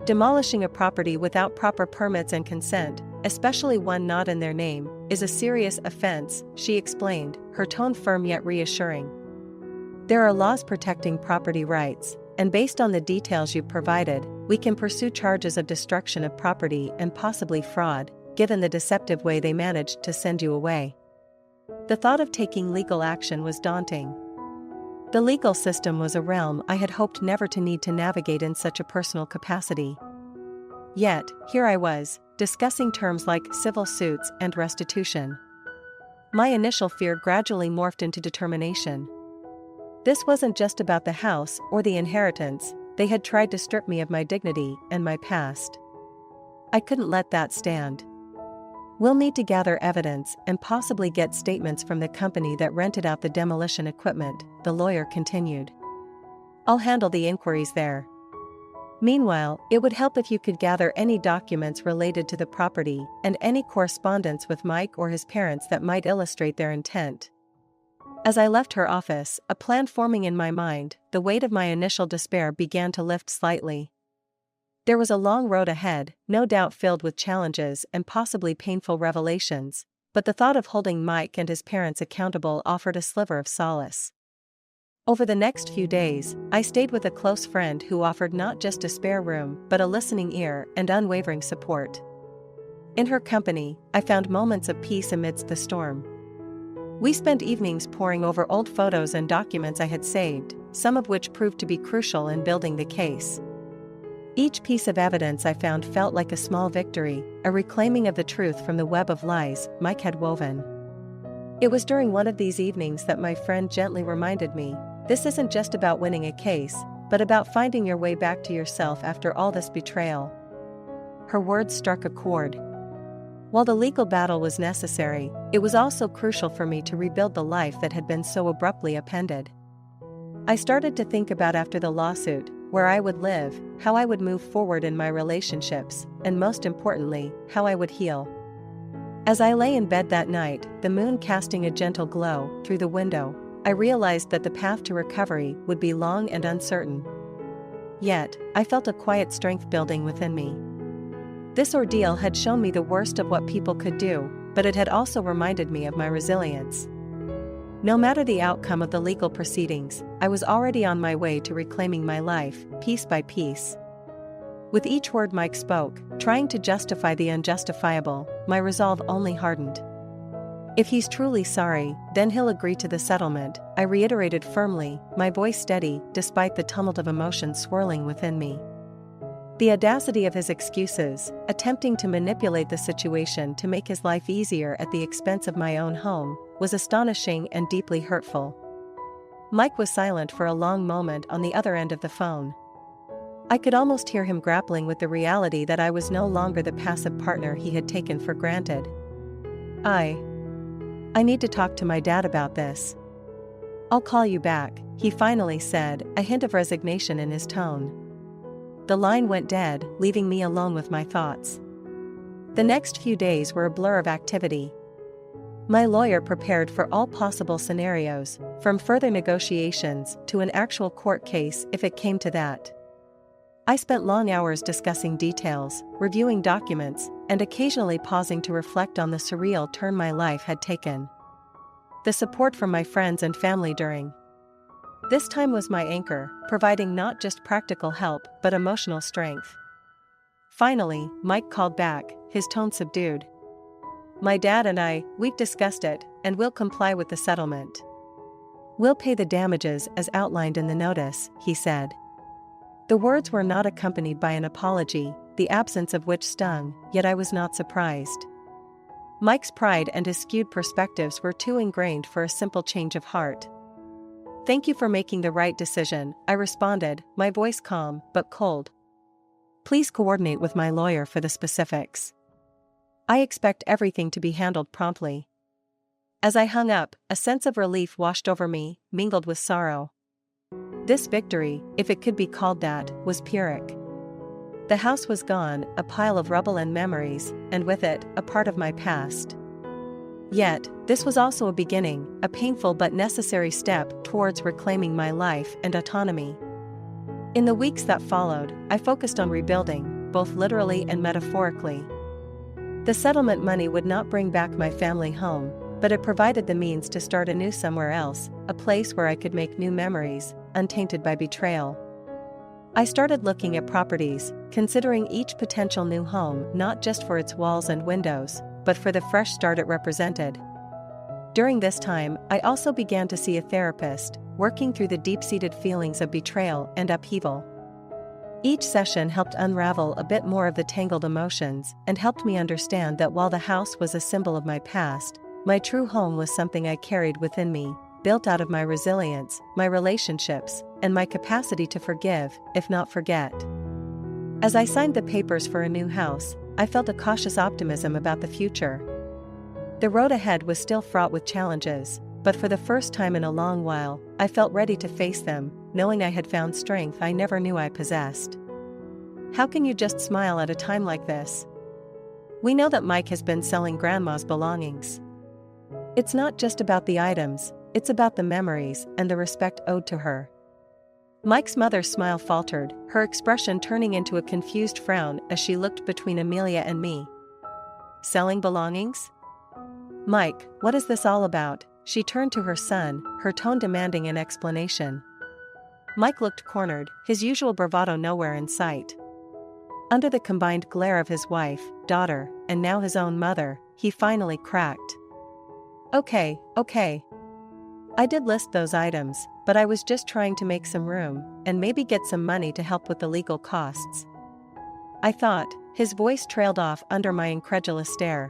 Demolishing a property without proper permits and consent, especially one not in their name, is a serious offense, she explained, her tone firm yet reassuring. There are laws protecting property rights, and based on the details you've provided, we can pursue charges of destruction of property and possibly fraud, given the deceptive way they managed to send you away. The thought of taking legal action was daunting. The legal system was a realm I had hoped never to need to navigate in such a personal capacity. Yet, here I was, discussing terms like civil suits and restitution. My initial fear gradually morphed into determination. This wasn't just about the house or the inheritance, they had tried to strip me of my dignity and my past. I couldn't let that stand. "We'll need to gather evidence and possibly get statements from the company that rented out the demolition equipment," the lawyer continued. "I'll handle the inquiries there. Meanwhile, it would help if you could gather any documents related to the property and any correspondence with Mike or his parents that might illustrate their intent." As I left her office, a plan forming in my mind, the weight of my initial despair began to lift slightly. There was a long road ahead, no doubt filled with challenges and possibly painful revelations, but the thought of holding Mike and his parents accountable offered a sliver of solace. Over the next few days, I stayed with a close friend who offered not just a spare room but a listening ear and unwavering support. In her company, I found moments of peace amidst the storm. We spent evenings poring over old photos and documents I had saved, some of which proved to be crucial in building the case. Each piece of evidence I found felt like a small victory, a reclaiming of the truth from the web of lies Mike had woven. It was during one of these evenings that my friend gently reminded me, "This isn't just about winning a case, but about finding your way back to yourself after all this betrayal." Her words struck a chord. While the legal battle was necessary, it was also crucial for me to rebuild the life that had been so abruptly upended. I started to think about after the lawsuit, where I would live, how I would move forward in my relationships, and most importantly, how I would heal. As I lay in bed that night, the moon casting a gentle glow through the window, I realized that the path to recovery would be long and uncertain. Yet, I felt a quiet strength building within me. This ordeal had shown me the worst of what people could do, but it had also reminded me of my resilience. No matter the outcome of the legal proceedings, I was already on my way to reclaiming my life, piece by piece. With each word Mike spoke, trying to justify the unjustifiable, my resolve only hardened. If he's truly sorry, then he'll agree to the settlement, I reiterated firmly, my voice steady despite the tumult of emotions swirling within me. The audacity of his excuses, attempting to manipulate the situation to make his life easier at the expense of my own home, was astonishing and deeply hurtful. Mike was silent for a long moment on the other end of the phone. I could almost hear him grappling with the reality that I was no longer the passive partner he had taken for granted. I need to talk to my dad about this. I'll call you back, he finally said, a hint of resignation in his tone. The line went dead, leaving me alone with my thoughts. The next few days were a blur of activity. My lawyer prepared for all possible scenarios, from further negotiations to an actual court case if it came to that. I spent long hours discussing details, reviewing documents, and occasionally pausing to reflect on the surreal turn my life had taken. The support from my friends and family during this time was my anchor, providing not just practical help but emotional strength. Finally, Mike called back, his tone subdued. My dad and we've discussed it, and we'll comply with the settlement. We'll pay the damages as outlined in the notice, he said. The words were not accompanied by an apology, the absence of which stung, yet I was not surprised. Mike's pride and his skewed perspectives were too ingrained for a simple change of heart. Thank you for making the right decision, I responded, my voice calm but cold. Please coordinate with my lawyer for the specifics. I expect everything to be handled promptly. As I hung up, a sense of relief washed over me, mingled with sorrow. This victory, if it could be called that, was Pyrrhic. The house was gone, a pile of rubble and memories, and with it, a part of my past. Yet, this was also a beginning, a painful but necessary step towards reclaiming my life and autonomy. In the weeks that followed, I focused on rebuilding, both literally and metaphorically. The settlement money would not bring back my family home, but it provided the means to start anew somewhere else, a place where I could make new memories, untainted by betrayal. I started looking at properties, considering each potential new home not just for its walls and windows, but for the fresh start it represented. During this time, I also began to see a therapist, working through the deep-seated feelings of betrayal and upheaval. Each session helped unravel a bit more of the tangled emotions and helped me understand that while the house was a symbol of my past, my true home was something I carried within me, built out of my resilience, my relationships, and my capacity to forgive, if not forget. As I signed the papers for a new house, I felt a cautious optimism about the future. The road ahead was still fraught with challenges, but for the first time in a long while, I felt ready to face them, knowing I had found strength I never knew I possessed. How can you just smile at a time like this? We know that Mike has been selling Grandma's belongings. It's not just about the items, it's about the memories and the respect owed to her. Mike's mother's smile faltered, her expression turning into a confused frown as she looked between Amelia and me. Selling belongings? Mike, what is this all about? She turned to her son, her tone demanding an explanation. Mike looked cornered, his usual bravado nowhere in sight. Under the combined glare of his wife, daughter, and now his own mother, he finally cracked. Okay. I did list those items, but I was just trying to make some room, and maybe get some money to help with the legal costs. I thought, his voice trailed off under my incredulous stare.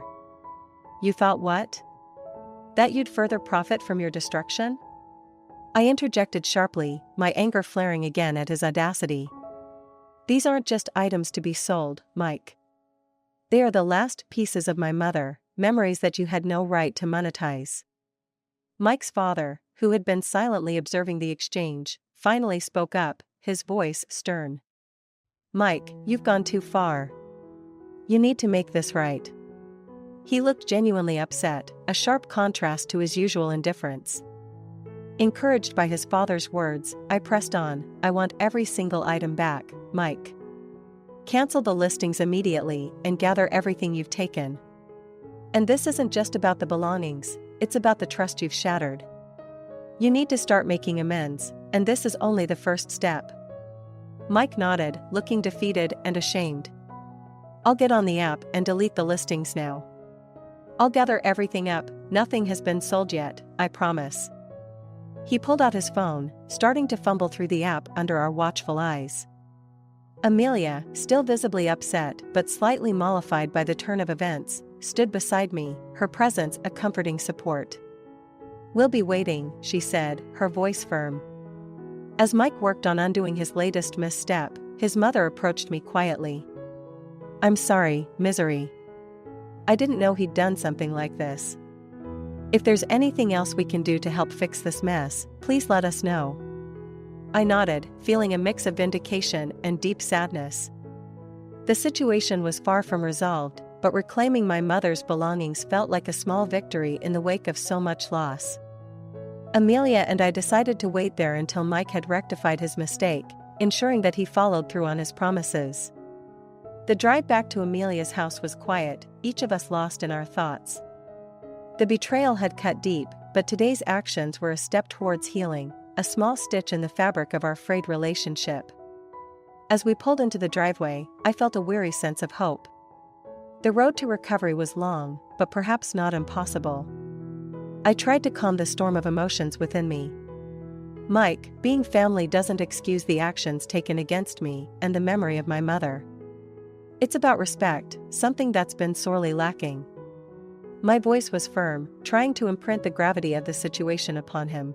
You thought what? That you'd further profit from your destruction? I interjected sharply, my anger flaring again at his audacity. These aren't just items to be sold, Mike. They are the last pieces of my mother, memories that you had no right to monetize. Mike's father, who had been silently observing the exchange, finally spoke up, his voice stern. Mike, you've gone too far. You need to make this right. He looked genuinely upset, a sharp contrast to his usual indifference. Encouraged by his father's words, I pressed on. I want every single item back, Mike. Cancel the listings immediately and gather everything you've taken. And this isn't just about the belongings, it's about the trust you've shattered. You need to start making amends, and this is only the first step. Mike nodded, looking defeated and ashamed. I'll get on the app and delete the listings now. I'll gather everything up, nothing has been sold yet, I promise. He pulled out his phone, starting to fumble through the app under our watchful eyes. Amelia, still visibly upset but slightly mollified by the turn of events, stood beside me, her presence a comforting support. We'll be waiting, she said, her voice firm. As Mike worked on undoing his latest misstep, his mother approached me quietly. I'm sorry, Misery. I didn't know he'd done something like this. If there's anything else we can do to help fix this mess, please let us know. I nodded, feeling a mix of vindication and deep sadness. The situation was far from resolved, but reclaiming my mother's belongings felt like a small victory in the wake of so much loss. Amelia and I decided to wait there until Mike had rectified his mistake, ensuring that he followed through on his promises. The drive back to Amelia's house was quiet, each of us lost in our thoughts. The betrayal had cut deep, but today's actions were a step towards healing, a small stitch in the fabric of our frayed relationship. As we pulled into the driveway, I felt a weary sense of hope. The road to recovery was long, but perhaps not impossible. I tried to calm the storm of emotions within me. Mike, being family doesn't excuse the actions taken against me and the memory of my mother. It's about respect, something that's been sorely lacking. My voice was firm, trying to imprint the gravity of the situation upon him.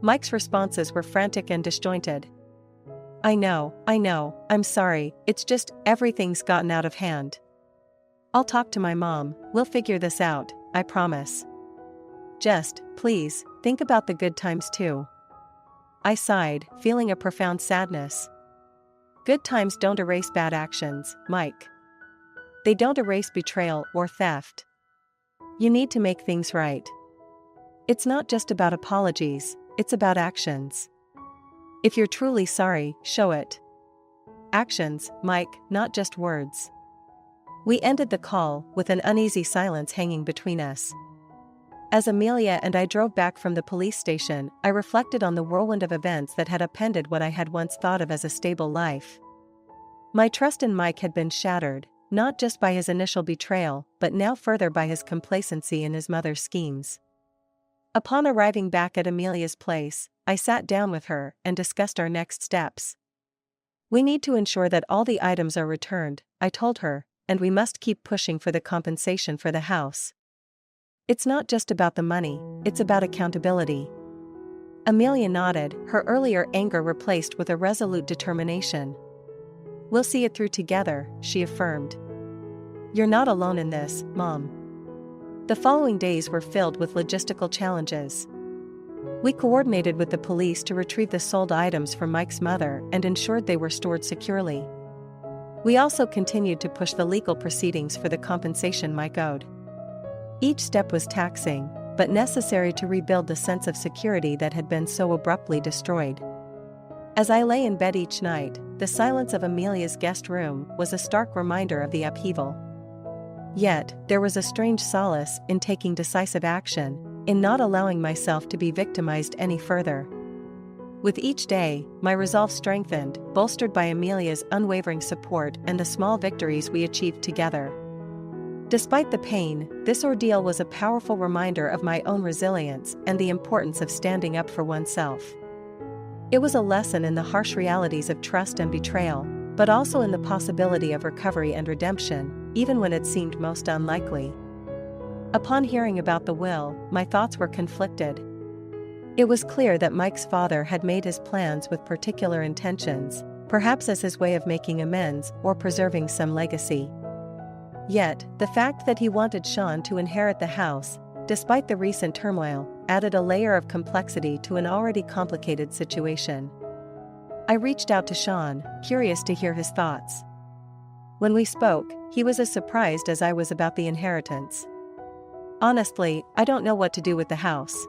Mike's responses were frantic and disjointed. I know, I'm sorry, it's just everything's gotten out of hand. I'll talk to my mom, we'll figure this out, I promise. Just, please, think about the good times too. I sighed, feeling a profound sadness. Good times don't erase bad actions, Mike. They don't erase betrayal or theft. You need to make things right. It's not just about apologies, it's about actions. If you're truly sorry, show it. Actions, Mike, not just words. We ended the call with an uneasy silence hanging between us. As Amelia and I drove back from the police station, I reflected on the whirlwind of events that had upended what I had once thought of as a stable life. My trust in Mike had been shattered, not just by his initial betrayal, but now further by his complacency in his mother's schemes. Upon arriving back at Amelia's place, I sat down with her and discussed our next steps. We need to ensure that all the items are returned, I told her, and we must keep pushing for the compensation for the house. It's not just about the money, it's about accountability. Amelia nodded, her earlier anger replaced with a resolute determination. We'll see it through together, she affirmed. You're not alone in this, Mom. The following days were filled with logistical challenges. We coordinated with the police to retrieve the sold items from Mike's mother and ensured they were stored securely. We also continued to push the legal proceedings for the compensation Mike owed. Each step was taxing, but necessary to rebuild the sense of security that had been so abruptly destroyed. As I lay in bed each night, the silence of Amelia's guest room was a stark reminder of the upheaval. Yet, there was a strange solace in taking decisive action, in not allowing myself to be victimized any further. With each day, my resolve strengthened, bolstered by Amelia's unwavering support and the small victories we achieved together. Despite the pain, this ordeal was a powerful reminder of my own resilience and the importance of standing up for oneself. It was a lesson in the harsh realities of trust and betrayal, but also in the possibility of recovery and redemption, even when it seemed most unlikely. Upon hearing about the will, my thoughts were conflicted. It was clear that Mike's father had made his plans with particular intentions, perhaps as his way of making amends or preserving some legacy. Yet, the fact that he wanted Sean to inherit the house, despite the recent turmoil, added a layer of complexity to an already complicated situation. I reached out to Sean, curious to hear his thoughts. When we spoke, he was as surprised as I was about the inheritance. "Honestly, I don't know what to do with the house.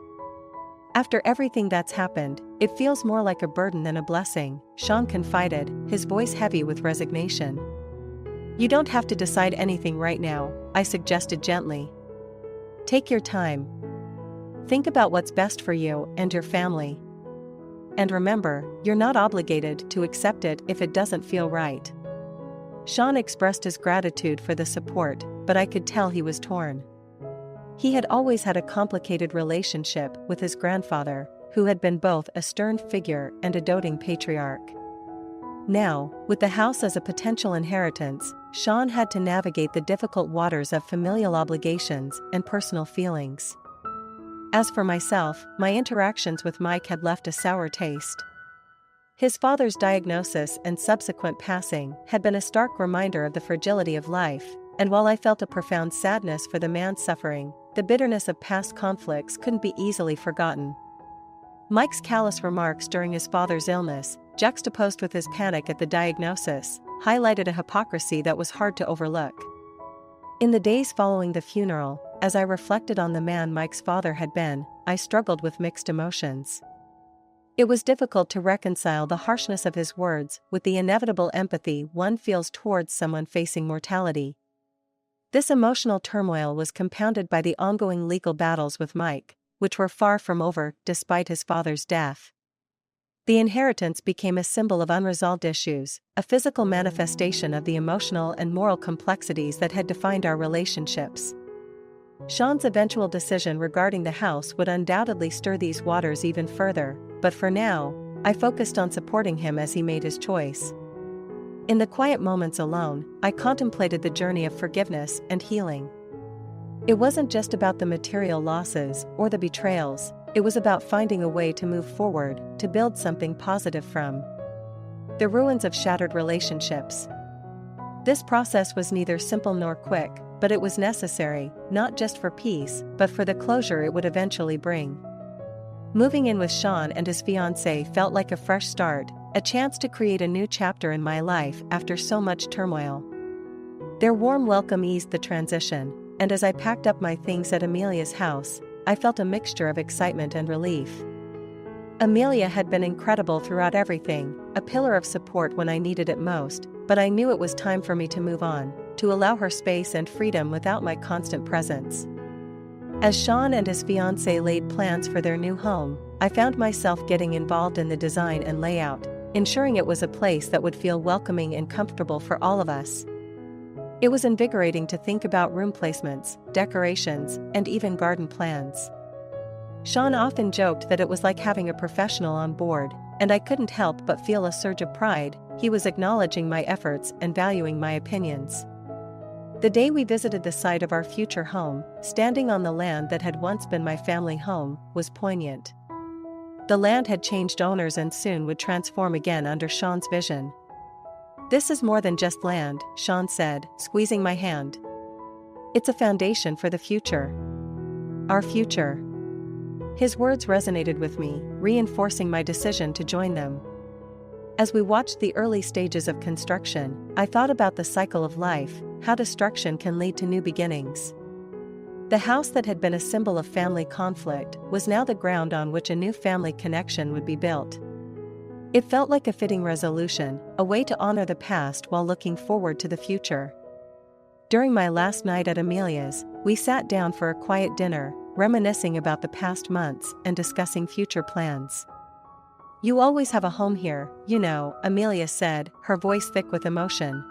After everything that's happened, it feels more like a burden than a blessing," Sean confided, his voice heavy with resignation. "You don't have to decide anything right now," I suggested gently. "Take your time. Think about what's best for you and your family. And remember, you're not obligated to accept it if it doesn't feel right." Sean expressed his gratitude for the support, but I could tell he was torn. He had always had a complicated relationship with his grandfather, who had been both a stern figure and a doting patriarch. Now, with the house as a potential inheritance, Sean had to navigate the difficult waters of familial obligations and personal feelings. As for myself, my interactions with Mike had left a sour taste. His father's diagnosis and subsequent passing had been a stark reminder of the fragility of life, and while I felt a profound sadness for the man's suffering, the bitterness of past conflicts couldn't be easily forgotten. Mike's callous remarks during his father's illness, juxtaposed with his panic at the diagnosis, highlighted a hypocrisy that was hard to overlook. In the days following the funeral, as I reflected on the man Mike's father had been, I struggled with mixed emotions. It was difficult to reconcile the harshness of his words with the inevitable empathy one feels towards someone facing mortality. This emotional turmoil was compounded by the ongoing legal battles with Mike, which were far from over despite his father's death. The inheritance became a symbol of unresolved issues, a physical manifestation of the emotional and moral complexities that had defined our relationships. Sean's eventual decision regarding the house would undoubtedly stir these waters even further, but for now, I focused on supporting him as he made his choice. In the quiet moments alone, I contemplated the journey of forgiveness and healing. It wasn't just about the material losses or the betrayals, it was about finding a way to move forward, to build something positive from the ruins of shattered relationships. This process was neither simple nor quick, but it was necessary, not just for peace, but for the closure it would eventually bring. Moving in with Sean and his fiancé felt like a fresh start, a chance to create a new chapter in my life after so much turmoil. Their warm welcome eased the transition, and as I packed up my things at Amelia's house, I felt a mixture of excitement and relief. Amelia had been incredible throughout everything, a pillar of support when I needed it most, but I knew it was time for me to move on, to allow her space and freedom without my constant presence. As Sean and his fiancée laid plans for their new home, I found myself getting involved in the design and layout, ensuring it was a place that would feel welcoming and comfortable for all of us. It was invigorating to think about room placements, decorations, and even garden plans. Sean often joked that it was like having a professional on board, and I couldn't help but feel a surge of pride. He was acknowledging my efforts and valuing my opinions. The day we visited the site of our future home, standing on the land that had once been my family home, was poignant. The land had changed owners and soon would transform again under Sean's vision. "This is more than just land," Sean said, squeezing my hand. "It's a foundation for the future. Our future." His words resonated with me, reinforcing my decision to join them. As we watched the early stages of construction, I thought about the cycle of life, how destruction can lead to new beginnings. The house that had been a symbol of family conflict was now the ground on which a new family connection would be built. It felt like a fitting resolution, a way to honor the past while looking forward to the future. During my last night at Amelia's, we sat down for a quiet dinner, reminiscing about the past months and discussing future plans. "You always have a home here, you know," Amelia said, her voice thick with emotion.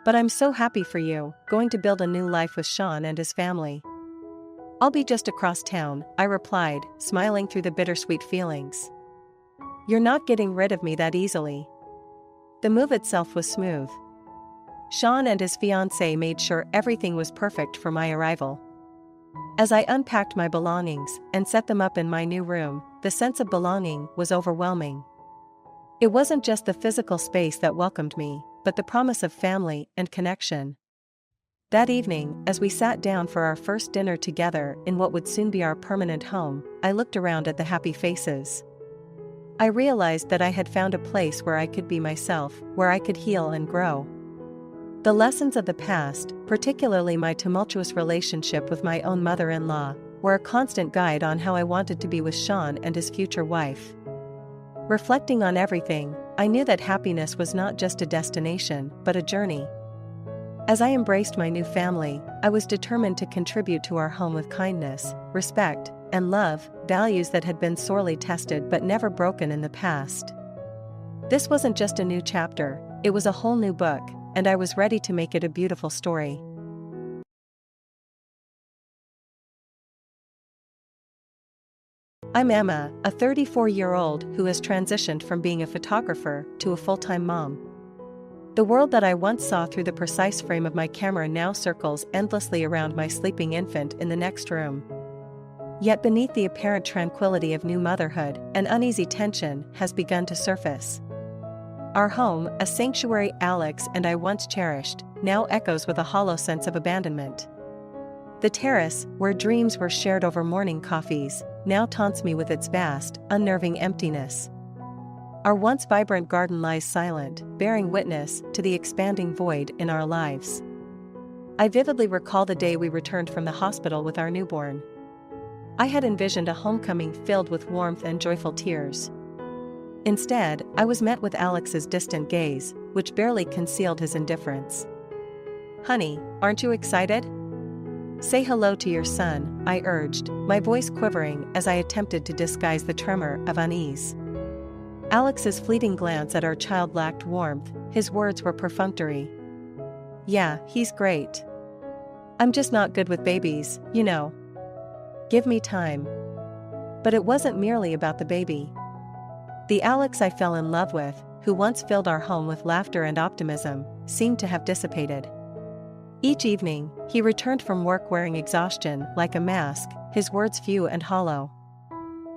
"But I'm so happy for you, going to build a new life with Sean and his family." "I'll be just across town," I replied, smiling through the bittersweet feelings. "You're not getting rid of me that easily." The move itself was smooth. Sean and his fiancée made sure everything was perfect for my arrival. As I unpacked my belongings and set them up in my new room, the sense of belonging was overwhelming. It wasn't just the physical space that welcomed me, but the promise of family and connection. That evening, as we sat down for our first dinner together in what would soon be our permanent home, I looked around at the happy faces. I realized that I had found a place where I could be myself, where I could heal and grow. The lessons of the past, particularly my tumultuous relationship with my own mother-in-law, were a constant guide on how I wanted to be with Sean and his future wife. Reflecting on everything, I knew that happiness was not just a destination, but a journey. As I embraced my new family, I was determined to contribute to our home with kindness, respect, and love, values that had been sorely tested but never broken in the past. This wasn't just a new chapter, it was a whole new book, and I was ready to make it a beautiful story. I'm Emma, a 34-year-old who has transitioned from being a photographer to a full-time mom. The world that I once saw through the precise frame of my camera now circles endlessly around my sleeping infant in the next room. Yet beneath the apparent tranquility of new motherhood, an uneasy tension has begun to surface. Our home, a sanctuary Alex and I once cherished, now echoes with a hollow sense of abandonment. The terrace, where dreams were shared over morning coffees, now taunts me with its vast, unnerving emptiness. Our once vibrant garden lies silent, bearing witness to the expanding void in our lives. I vividly recall the day we returned from the hospital with our newborn. I had envisioned a homecoming filled with warmth and joyful tears. Instead, I was met with Alex's distant gaze, which barely concealed his indifference. "Honey, aren't you excited? Say hello to your son," I urged, my voice quivering as I attempted to disguise the tremor of unease. Alex's fleeting glance at our child lacked warmth, his words were perfunctory. "Yeah, he's great. I'm just not good with babies, you know. Give me time." But it wasn't merely about the baby. The Alex I fell in love with, who once filled our home with laughter and optimism, seemed to have dissipated. Each evening, he returned from work wearing exhaustion like a mask, his words few and hollow.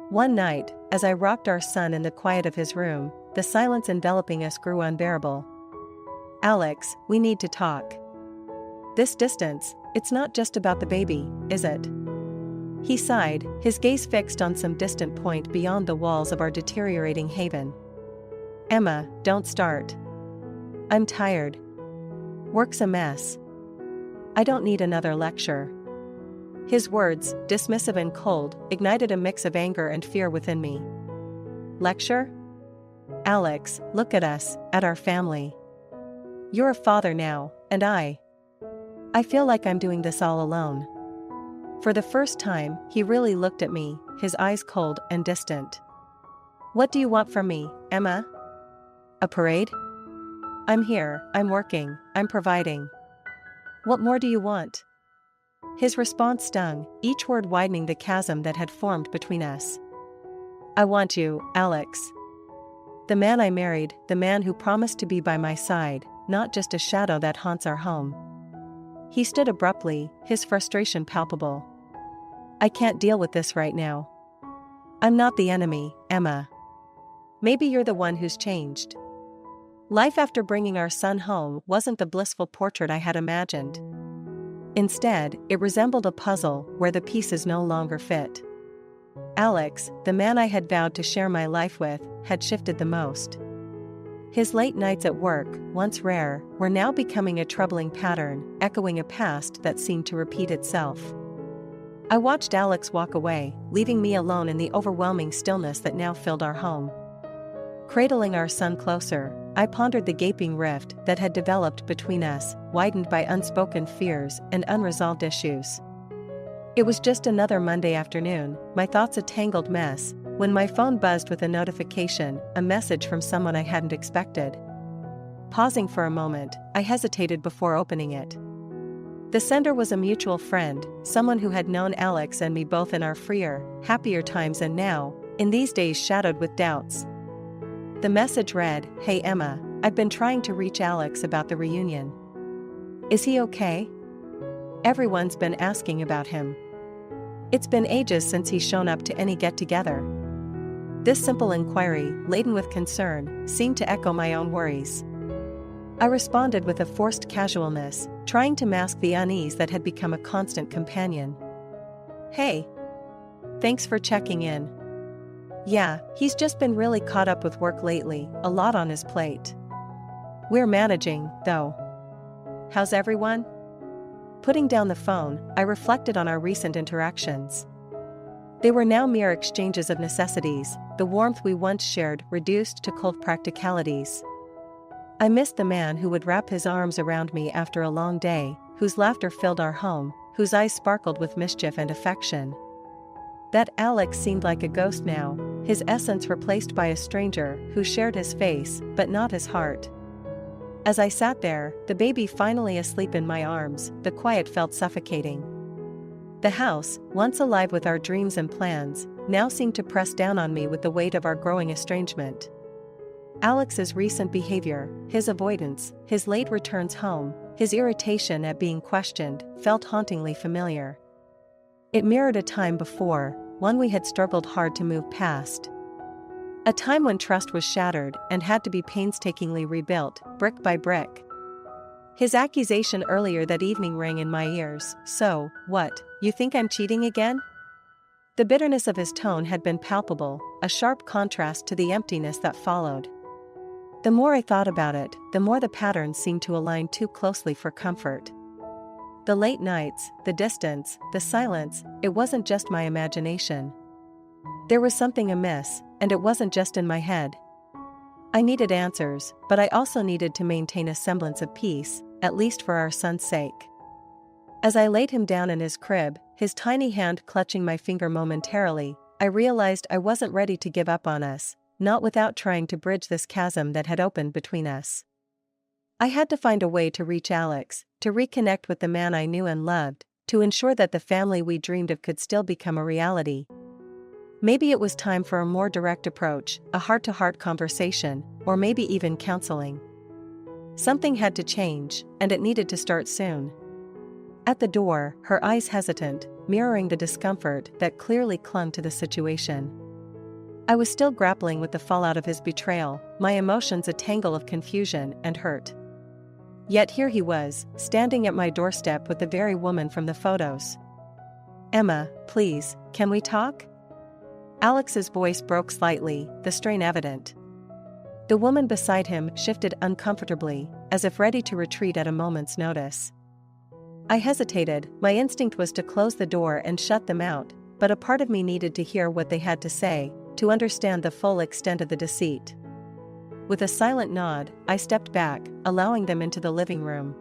One night, as I rocked our son in the quiet of his room, the silence enveloping us grew unbearable. "Alex, we need to talk. This distance, it's not just about the baby, is it?" He sighed, his gaze fixed on some distant point beyond the walls of our deteriorating haven. "Emma, don't start. I'm tired. Work's a mess. I don't need another lecture." His words, dismissive and cold, ignited a mix of anger and fear within me. "Lecture? Alex, look at us, at our family. You're a father now, and I feel like I'm doing this all alone." For the first time, he really looked at me, his eyes cold and distant. "What do you want from me, Emma? A parade? I'm here, I'm working, I'm providing. What more do you want?" His response stung, each word widening the chasm that had formed between us. "I want you, Alex. The man I married, the man who promised to be by my side, not just a shadow that haunts our home." He stood abruptly, his frustration palpable. "I can't deal with this right now. I'm not the enemy, Emma. Maybe you're the one who's changed." Life after bringing our son home wasn't the blissful portrait I had imagined. Instead, it resembled a puzzle where the pieces no longer fit. Alex, the man I had vowed to share my life with, had shifted the most. His late nights at work, once rare, were now becoming a troubling pattern, echoing a past that seemed to repeat itself. I watched Alex walk away, leaving me alone in the overwhelming stillness that now filled our home. Cradling our son closer, I pondered the gaping rift that had developed between us, widened by unspoken fears and unresolved issues. It was just another Monday afternoon, my thoughts a tangled mess, when my phone buzzed with a notification, a message from someone I hadn't expected. Pausing for a moment, I hesitated before opening it. The sender was a mutual friend, someone who had known Alex and me both in our freer, happier times and now, in these days shadowed with doubts. The message read, "Hey Emma, I've been trying to reach Alex about the reunion. Is he okay? Everyone's been asking about him. It's been ages since he's shown up to any get-together." This simple inquiry, laden with concern, seemed to echo my own worries. I responded with a forced casualness, trying to mask the unease that had become a constant companion. Hey. Thanks for checking in. Yeah, he's just been really caught up with work lately, a lot on his plate. We're managing, though. How's everyone? Putting down the phone, I reflected on our recent interactions. They were now mere exchanges of necessities, the warmth we once shared reduced to cold practicalities. I missed the man who would wrap his arms around me after a long day, whose laughter filled our home, whose eyes sparkled with mischief and affection. That Alex seemed like a ghost now, his essence replaced by a stranger who shared his face but not his heart. As I sat there, the baby finally asleep in my arms, the quiet felt suffocating. The house, once alive with our dreams and plans, now seemed to press down on me with the weight of our growing estrangement. Alex's recent behavior, his avoidance, his late returns home, his irritation at being questioned, felt hauntingly familiar. It mirrored a time before, one we had struggled hard to move past. A time when trust was shattered and had to be painstakingly rebuilt, brick by brick. His accusation earlier that evening rang in my ears. So, what, you think I'm cheating again? The bitterness of his tone had been palpable, a sharp contrast to the emptiness that followed. The more I thought about it, the more the patterns seemed to align too closely for comfort. The late nights, the distance, the silence, it wasn't just my imagination. There was something amiss, and it wasn't just in my head. I needed answers, but I also needed to maintain a semblance of peace, at least for our son's sake. As I laid him down in his crib, his tiny hand clutching my finger momentarily, I realized I wasn't ready to give up on us, not without trying to bridge this chasm that had opened between us. I had to find a way to reach Alex, to reconnect with the man I knew and loved, to ensure that the family we dreamed of could still become a reality. Maybe it was time for a more direct approach, a heart-to-heart conversation, or maybe even counseling. Something had to change, and it needed to start soon. At the door, her eyes hesitant, mirroring the discomfort that clearly clung to the situation. I was still grappling with the fallout of his betrayal, my emotions a tangle of confusion and hurt. Yet here he was, standing at my doorstep with the very woman from the photos. Emma, please, can we talk? Alex's voice broke slightly, the strain evident. The woman beside him shifted uncomfortably, as if ready to retreat at a moment's notice. I hesitated, my instinct was to close the door and shut them out, but a part of me needed to hear what they had to say, to understand the full extent of the deceit. With a silent nod, I stepped back, allowing them into the living room.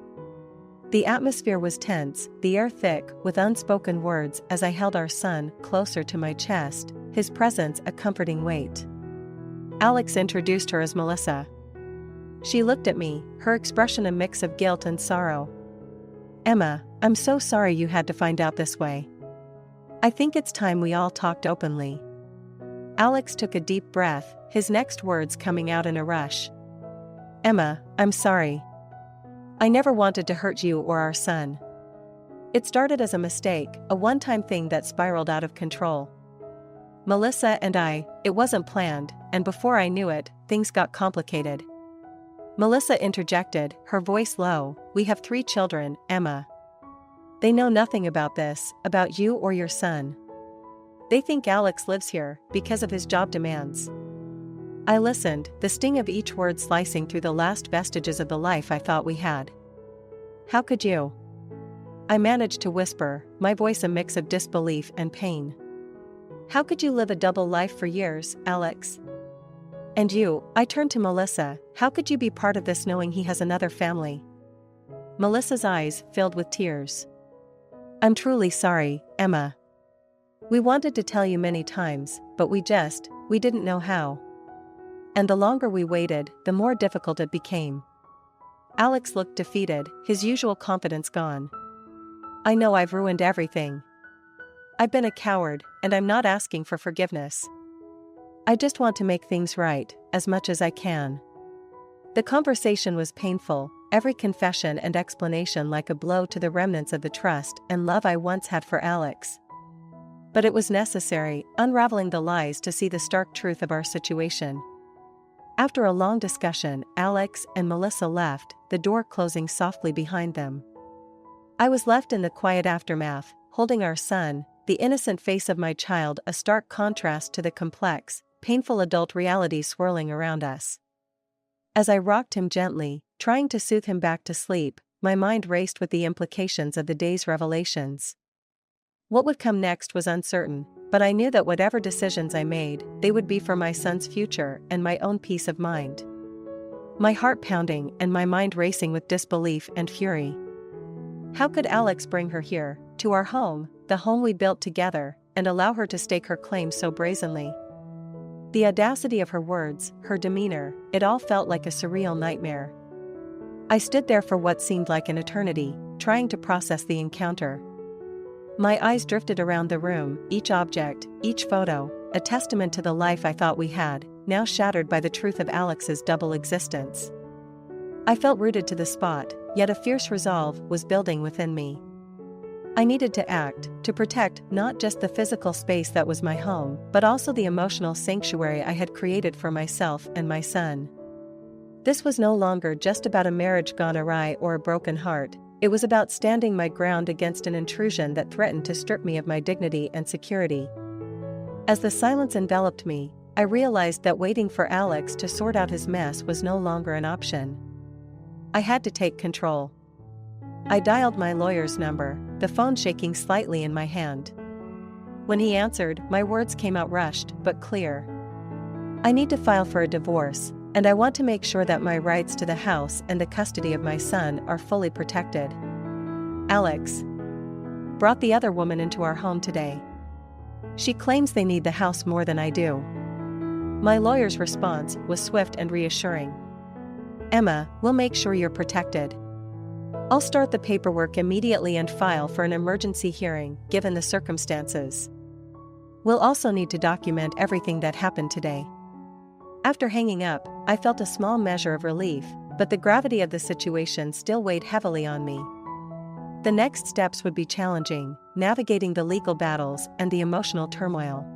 The atmosphere was tense, the air thick with unspoken words as I held our son closer to my chest, his presence a comforting weight. Alex introduced her as Melissa. She looked at me, her expression a mix of guilt and sorrow. Emma, I'm so sorry you had to find out this way. I think it's time we all talked openly. Alex took a deep breath, his next words coming out in a rush. Emma, I'm sorry. I never wanted to hurt you or our son. It started as a mistake, a one-time thing that spiraled out of control. Melissa and it wasn't planned, and before I knew it, things got complicated. Melissa interjected, her voice low, we have 3 children, Emma. They know nothing about this, about you or your son. They think Alex lives here, because of his job demands. I listened, the sting of each word slicing through the last vestiges of the life I thought we had. How could you? I managed to whisper, my voice a mix of disbelief and pain. How could you live a double life for years, Alex? And you, I turned to Melissa, how could you be part of this knowing he has another family? Melissa's eyes filled with tears. I'm truly sorry, Emma. We wanted to tell you many times, but we didn't know how. And the longer we waited, the more difficult it became. Alex looked defeated, his usual confidence gone. I know I've ruined everything. I've been a coward, and I'm not asking for forgiveness. I just want to make things right, as much as I can. The conversation was painful, every confession and explanation like a blow to the remnants of the trust and love I once had for Alex. But it was necessary, unraveling the lies to see the stark truth of our situation. After a long discussion, Alex and Melissa left, the door closing softly behind them. I was left in the quiet aftermath, holding our son, the innocent face of my child, a stark contrast to the complex, painful adult reality swirling around us. As I rocked him gently, trying to soothe him back to sleep, my mind raced with the implications of the day's revelations. What would come next was uncertain, but I knew that whatever decisions I made, they would be for my son's future and my own peace of mind. My heart pounding and my mind racing with disbelief and fury. How could Alex bring her here, to our home, the home we built together, and allow her to stake her claim so brazenly? The audacity of her words, her demeanor, it all felt like a surreal nightmare. I stood there for what seemed like an eternity, trying to process the encounter. My eyes drifted around the room, each object, each photo, a testament to the life I thought we had, now shattered by the truth of Alex's double existence. I felt rooted to the spot, yet a fierce resolve was building within me. I needed to act, to protect not just the physical space that was my home, but also the emotional sanctuary I had created for myself and my son. This was no longer just about a marriage gone awry or a broken heart. It was about standing my ground against an intrusion that threatened to strip me of my dignity and security. As the silence enveloped me, I realized that waiting for Alex to sort out his mess was no longer an option. I had to take control. I dialed my lawyer's number, the phone shaking slightly in my hand. When he answered, my words came out rushed but clear. I need to file for a divorce, and I want to make sure that my rights to the house and the custody of my son are fully protected. Alex brought the other woman into our home today. She claims they need the house more than I do. My lawyer's response was swift and reassuring. Emma, we'll make sure you're protected. I'll start the paperwork immediately and file for an emergency hearing, given the circumstances. We'll also need to document everything that happened today. After hanging up, I felt a small measure of relief, but the gravity of the situation still weighed heavily on me. The next steps would be challenging, navigating the legal battles and the emotional turmoil.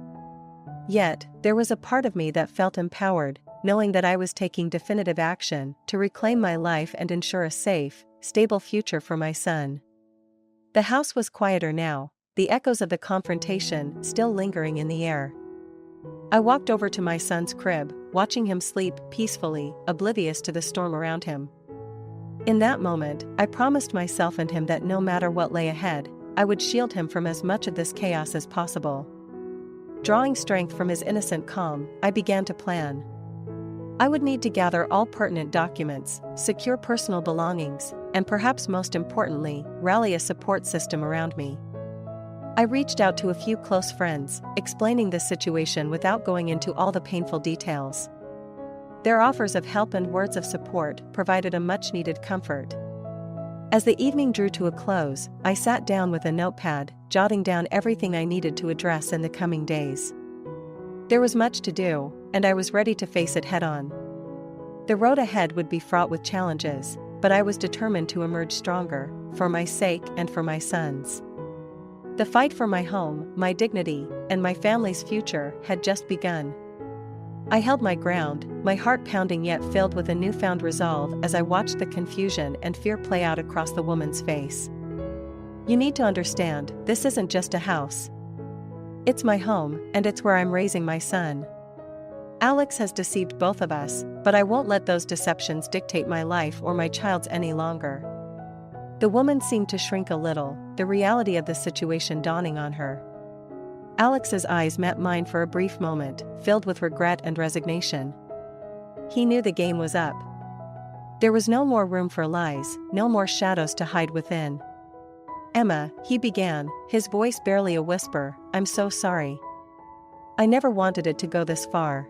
Yet, there was a part of me that felt empowered, knowing that I was taking definitive action to reclaim my life and ensure a safe, stable future for my son. The house was quieter now, the echoes of the confrontation still lingering in the air. I walked over to my son's crib, watching him sleep peacefully, oblivious to the storm around him. In that moment, I promised myself and him that no matter what lay ahead, I would shield him from as much of this chaos as possible. Drawing strength from his innocent calm, I began to plan. I would need to gather all pertinent documents, secure personal belongings, and perhaps most importantly, rally a support system around me. I reached out to a few close friends, explaining the situation without going into all the painful details. Their offers of help and words of support provided a much-needed comfort. As the evening drew to a close, I sat down with a notepad, jotting down everything I needed to address in the coming days. There was much to do, and I was ready to face it head-on. The road ahead would be fraught with challenges, but I was determined to emerge stronger, for my sake and for my son's. The fight for my home, my dignity, and my family's future had just begun. I held my ground, my heart pounding yet filled with a newfound resolve as I watched the confusion and fear play out across the woman's face. You need to understand, this isn't just a house. It's my home, and it's where I'm raising my son. Alex has deceived both of us, but I won't let those deceptions dictate my life or my child's any longer. The woman seemed to shrink a little, the reality of the situation dawning on her. Alex's eyes met mine for a brief moment, filled with regret and resignation. He knew the game was up. There was no more room for lies, no more shadows to hide within. Emma, he began, his voice barely a whisper, I'm so sorry. I never wanted it to go this far.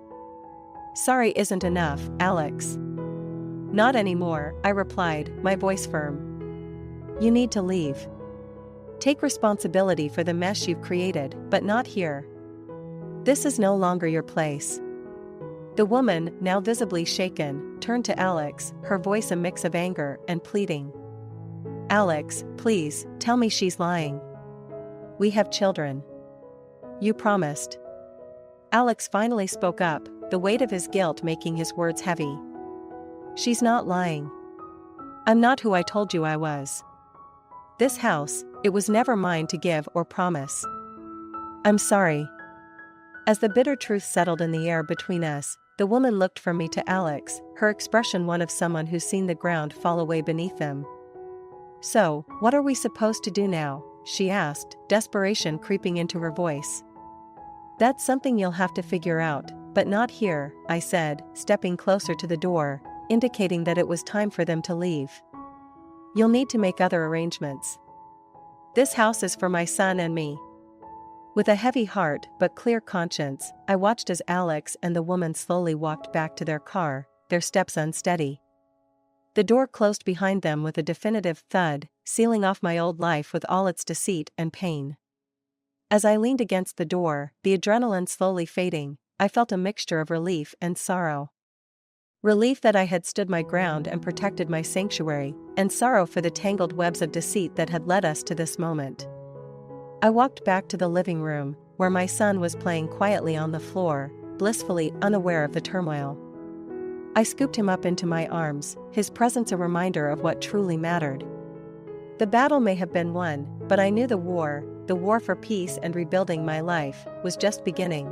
Sorry isn't enough, Alex. Not anymore, I replied, my voice firm. You need to leave. Take responsibility for the mess you've created, but not here. This is no longer your place. The woman, now visibly shaken, turned to Alex, her voice a mix of anger and pleading. Alex, please, tell me she's lying. We have children. You promised. Alex finally spoke up, the weight of his guilt making his words heavy. She's not lying. I'm not who I told you I was. This house, it was never mine to give or promise. I'm sorry. As the bitter truth settled in the air between us, the woman looked from me to Alex, her expression one of someone who's seen the ground fall away beneath them. So, what are we supposed to do now? She asked, desperation creeping into her voice. That's something you'll have to figure out, but not here, I said, stepping closer to the door, indicating that it was time for them to leave. You'll need to make other arrangements. This house is for my son and me. With a heavy heart but clear conscience, I watched as Alex and the woman slowly walked back to their car, their steps unsteady. The door closed behind them with a definitive thud, sealing off my old life with all its deceit and pain. As I leaned against the door, the adrenaline slowly fading, I felt a mixture of relief and sorrow. Relief that I had stood my ground and protected my sanctuary, and sorrow for the tangled webs of deceit that had led us to this moment. I walked back to the living room, where my son was playing quietly on the floor, blissfully unaware of the turmoil. I scooped him up into my arms, his presence a reminder of what truly mattered. The battle may have been won, but I knew the war for peace and rebuilding my life, was just beginning.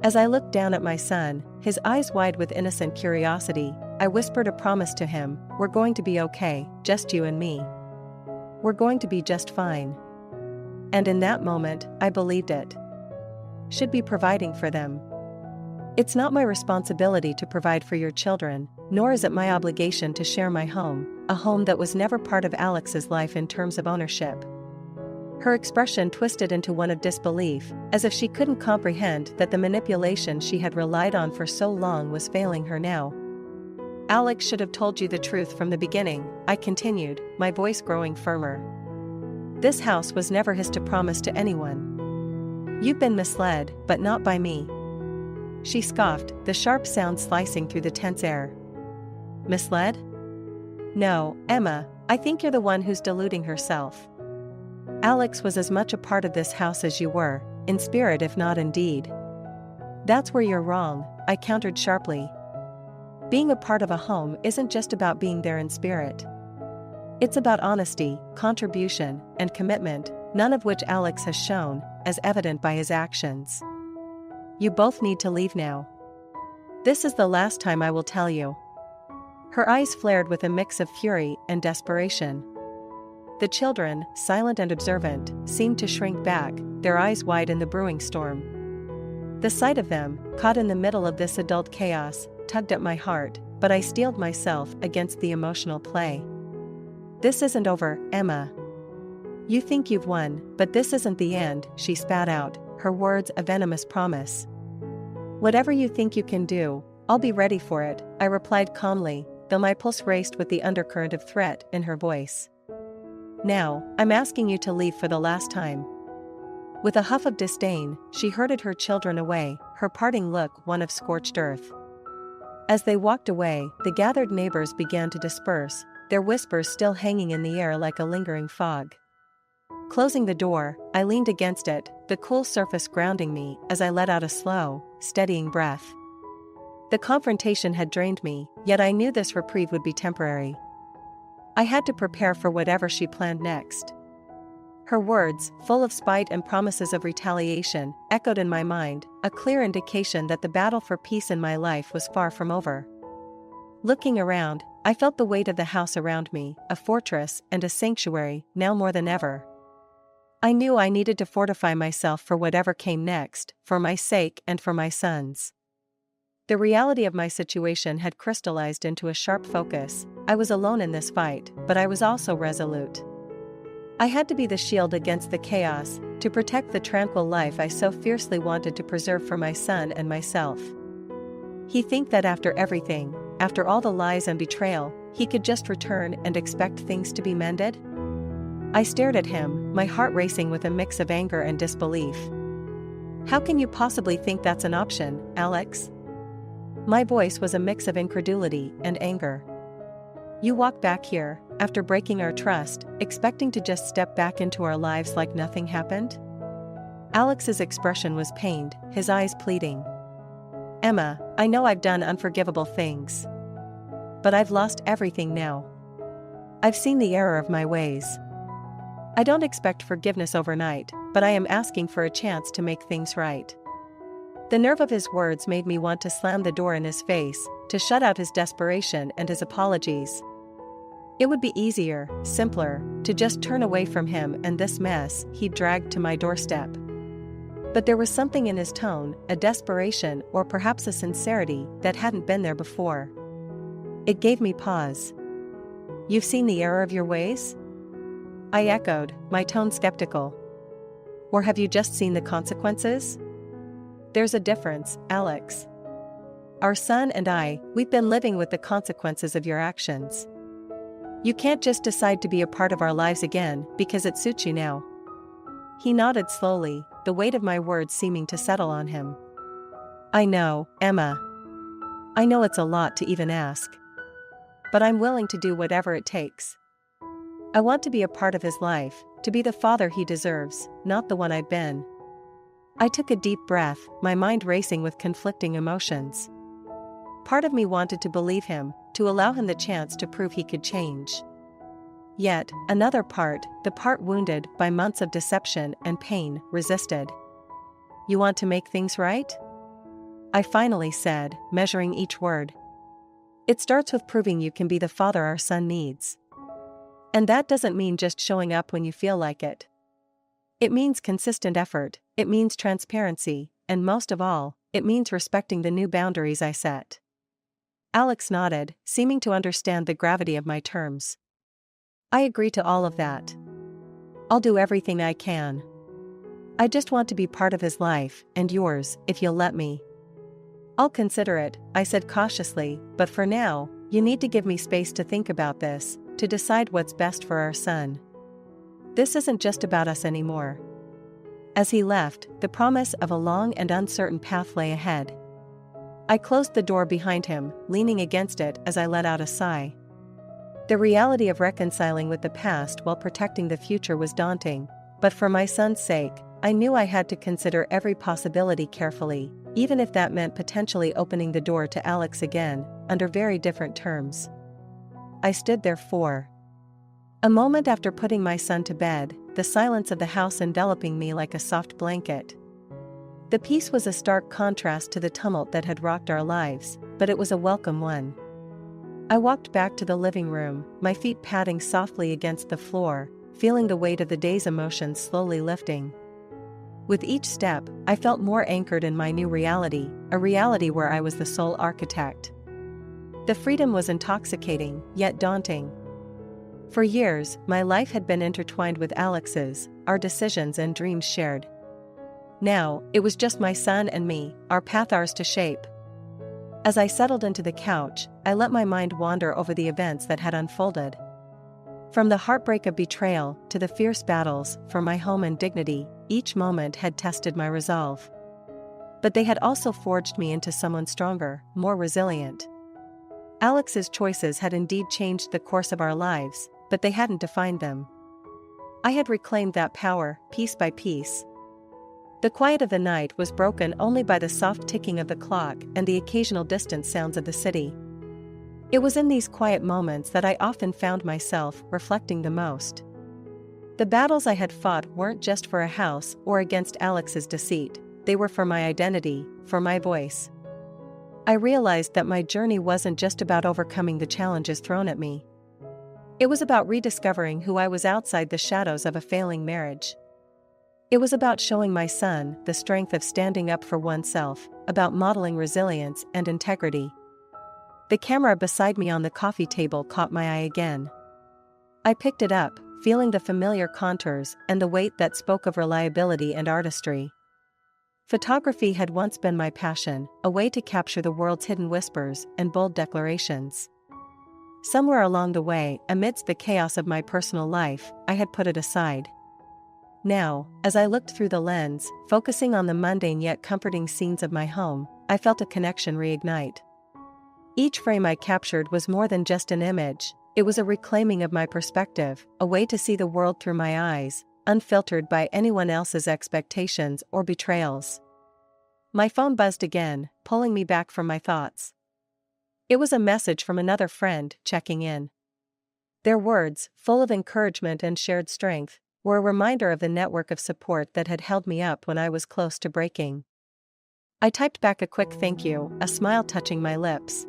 As I looked down at my son, his eyes wide with innocent curiosity, I whispered a promise to him, we're going to be okay, just you and me. We're going to be just fine. And in that moment, I believed it. Should be providing for them. It's not my responsibility to provide for your children, nor is it my obligation to share my home, a home that was never part of Alex's life in terms of ownership. Her expression twisted into one of disbelief, as if she couldn't comprehend that the manipulation she had relied on for so long was failing her now. Alex should have told you the truth from the beginning, I continued, my voice growing firmer. This house was never his to promise to anyone. You've been misled, but not by me. She scoffed, the sharp sound slicing through the tense air. Misled? No, Emma, I think you're the one who's deluding herself. Alex was as much a part of this house as you were, in spirit if not in deed. That's where you're wrong, I countered sharply. Being a part of a home isn't just about being there in spirit. It's about honesty, contribution, and commitment, none of which Alex has shown, as evident by his actions. You both need to leave now. This is the last time I will tell you. Her eyes flared with a mix of fury and desperation. The children, silent and observant, seemed to shrink back, their eyes wide in the brewing storm. The sight of them, caught in the middle of this adult chaos, tugged at my heart, but I steeled myself against the emotional play. This isn't over, Emma. You think you've won, but this isn't the end, she spat out, her words a venomous promise. Whatever you think you can do, I'll be ready for it, I replied calmly, though my pulse raced with the undercurrent of threat in her voice. Now, I'm asking you to leave for the last time. With a huff of disdain, she herded her children away, her parting look one of scorched earth. As they walked away, the gathered neighbors began to disperse, their whispers still hanging in the air like a lingering fog. Closing the door, I leaned against it, the cool surface grounding me as I let out a slow, steadying breath. The confrontation had drained me, yet I knew this reprieve would be temporary. I had to prepare for whatever she planned next. Her words, full of spite and promises of retaliation, echoed in my mind, a clear indication that the battle for peace in my life was far from over. Looking around, I felt the weight of the house around me, a fortress and a sanctuary, now more than ever. I knew I needed to fortify myself for whatever came next, for my sake and for my son's. The reality of my situation had crystallized into a sharp focus. I was alone in this fight, but I was also resolute. I had to be the shield against the chaos, to protect the tranquil life I so fiercely wanted to preserve for my son and myself. He'd think that after everything, after all the lies and betrayal, he could just return and expect things to be mended? I stared at him, my heart racing with a mix of anger and disbelief. How can you possibly think that's an option, Alex? My voice was a mix of incredulity and anger. You walk back here, after breaking our trust, expecting to just step back into our lives like nothing happened? Alex's expression was pained, his eyes pleading. Emma, I know I've done unforgivable things. But I've lost everything now. I've seen the error of my ways. I don't expect forgiveness overnight, but I am asking for a chance to make things right." The nerve of his words made me want to slam the door in his face, to shut out his desperation and his apologies. It would be easier, simpler, to just turn away from him and this mess he'd dragged to my doorstep. But there was something in his tone, a desperation or perhaps a sincerity that hadn't been there before. It gave me pause. "You've seen the error of your ways?" I echoed, my tone skeptical. "Or have you just seen the consequences?" "There's a difference, Alex. Our son and we've been living with the consequences of your actions. You can't just decide to be a part of our lives again because it suits you now." He nodded slowly, the weight of my words seeming to settle on him. "I know, Emma. I know it's a lot to even ask. But I'm willing to do whatever it takes. I want to be a part of his life, to be the father he deserves, not the one I've been." I took a deep breath, my mind racing with conflicting emotions. Part of me wanted to believe him, to allow him the chance to prove he could change. Yet, another part, the part wounded by months of deception and pain, resisted. "You want to make things right?" I finally said, measuring each word. "It starts with proving you can be the father our son needs. And that doesn't mean just showing up when you feel like it. It means consistent effort, it means transparency, and most of all, it means respecting the new boundaries I set." Alex nodded, seeming to understand the gravity of my terms. "I agree to all of that. I'll do everything I can. I just want to be part of his life, and yours, if you'll let me." "I'll consider it," I said cautiously, "but for now, you need to give me space to think about this, to decide what's best for our son. This isn't just about us anymore." As he left, the promise of a long and uncertain path lay ahead. I closed the door behind him, leaning against it as I let out a sigh. The reality of reconciling with the past while protecting the future was daunting, but for my son's sake, I knew I had to consider every possibility carefully, even if that meant potentially opening the door to Alex again, under very different terms. I stood there for a moment after putting my son to bed, the silence of the house enveloping me like a soft blanket. The peace was a stark contrast to the tumult that had rocked our lives, but it was a welcome one. I walked back to the living room, my feet padding softly against the floor, feeling the weight of the day's emotions slowly lifting. With each step, I felt more anchored in my new reality, a reality where I was the sole architect. The freedom was intoxicating, yet daunting. For years, my life had been intertwined with Alex's, our decisions and dreams shared. Now, it was just my son and me, our path ours to shape. As I settled into the couch, I let my mind wander over the events that had unfolded. From the heartbreak of betrayal to the fierce battles for my home and dignity, each moment had tested my resolve. But they had also forged me into someone stronger, more resilient. Alex's choices had indeed changed the course of our lives, but they hadn't defined them. I had reclaimed that power, piece by piece. The quiet of the night was broken only by the soft ticking of the clock and the occasional distant sounds of the city. It was in these quiet moments that I often found myself reflecting the most. The battles I had fought weren't just for a house or against Alex's deceit, they were for my identity, for my voice. I realized that my journey wasn't just about overcoming the challenges thrown at me. It was about rediscovering who I was outside the shadows of a failing marriage. It was about showing my son the strength of standing up for oneself, about modeling resilience and integrity. The camera beside me on the coffee table caught my eye again. I picked it up, feeling the familiar contours and the weight that spoke of reliability and artistry. Photography had once been my passion, a way to capture the world's hidden whispers and bold declarations. Somewhere along the way, amidst the chaos of my personal life, I had put it aside. Now, as I looked through the lens, focusing on the mundane yet comforting scenes of my home, I felt a connection reignite. Each frame I captured was more than just an image, it was a reclaiming of my perspective, a way to see the world through my eyes, unfiltered by anyone else's expectations or betrayals. My phone buzzed again, pulling me back from my thoughts. It was a message from another friend checking in. Their words, full of encouragement and shared strength, were a reminder of the network of support that had held me up when I was close to breaking. I typed back a quick thank you, a smile touching my lips.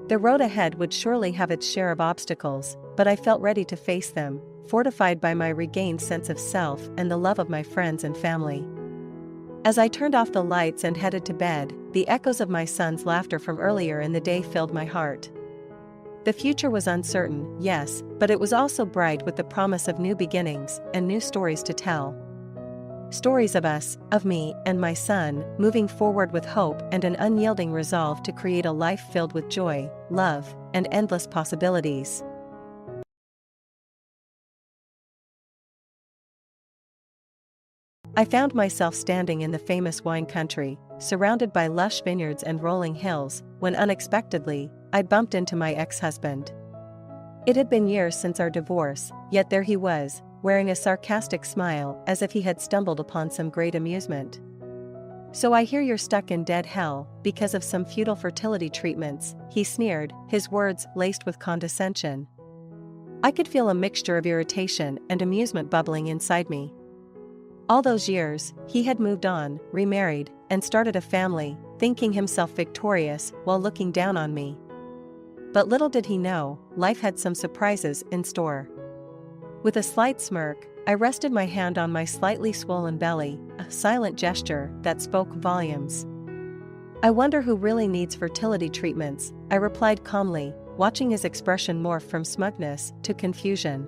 The road ahead would surely have its share of obstacles, but I felt ready to face them, fortified by my regained sense of self and the love of my friends and family. As I turned off the lights and headed to bed, the echoes of my son's laughter from earlier in the day filled my heart. The future was uncertain, yes, but it was also bright with the promise of new beginnings and new stories to tell. Stories of us, of me and my son, moving forward with hope and an unyielding resolve to create a life filled with joy, love, and endless possibilities. I found myself standing in the famous wine country, surrounded by lush vineyards and rolling hills, when unexpectedly, I bumped into my ex-husband. It had been years since our divorce, yet there he was, wearing a sarcastic smile as if he had stumbled upon some great amusement. "So I hear you're stuck in dead hell because of some futile fertility treatments," he sneered, his words laced with condescension. I could feel a mixture of irritation and amusement bubbling inside me. All those years, he had moved on, remarried, and started a family, thinking himself victorious while looking down on me. But little did he know, life had some surprises in store. With a slight smirk, I rested my hand on my slightly swollen belly, a silent gesture that spoke volumes. "I wonder who really needs fertility treatments," I replied calmly, watching his expression morph from smugness to confusion.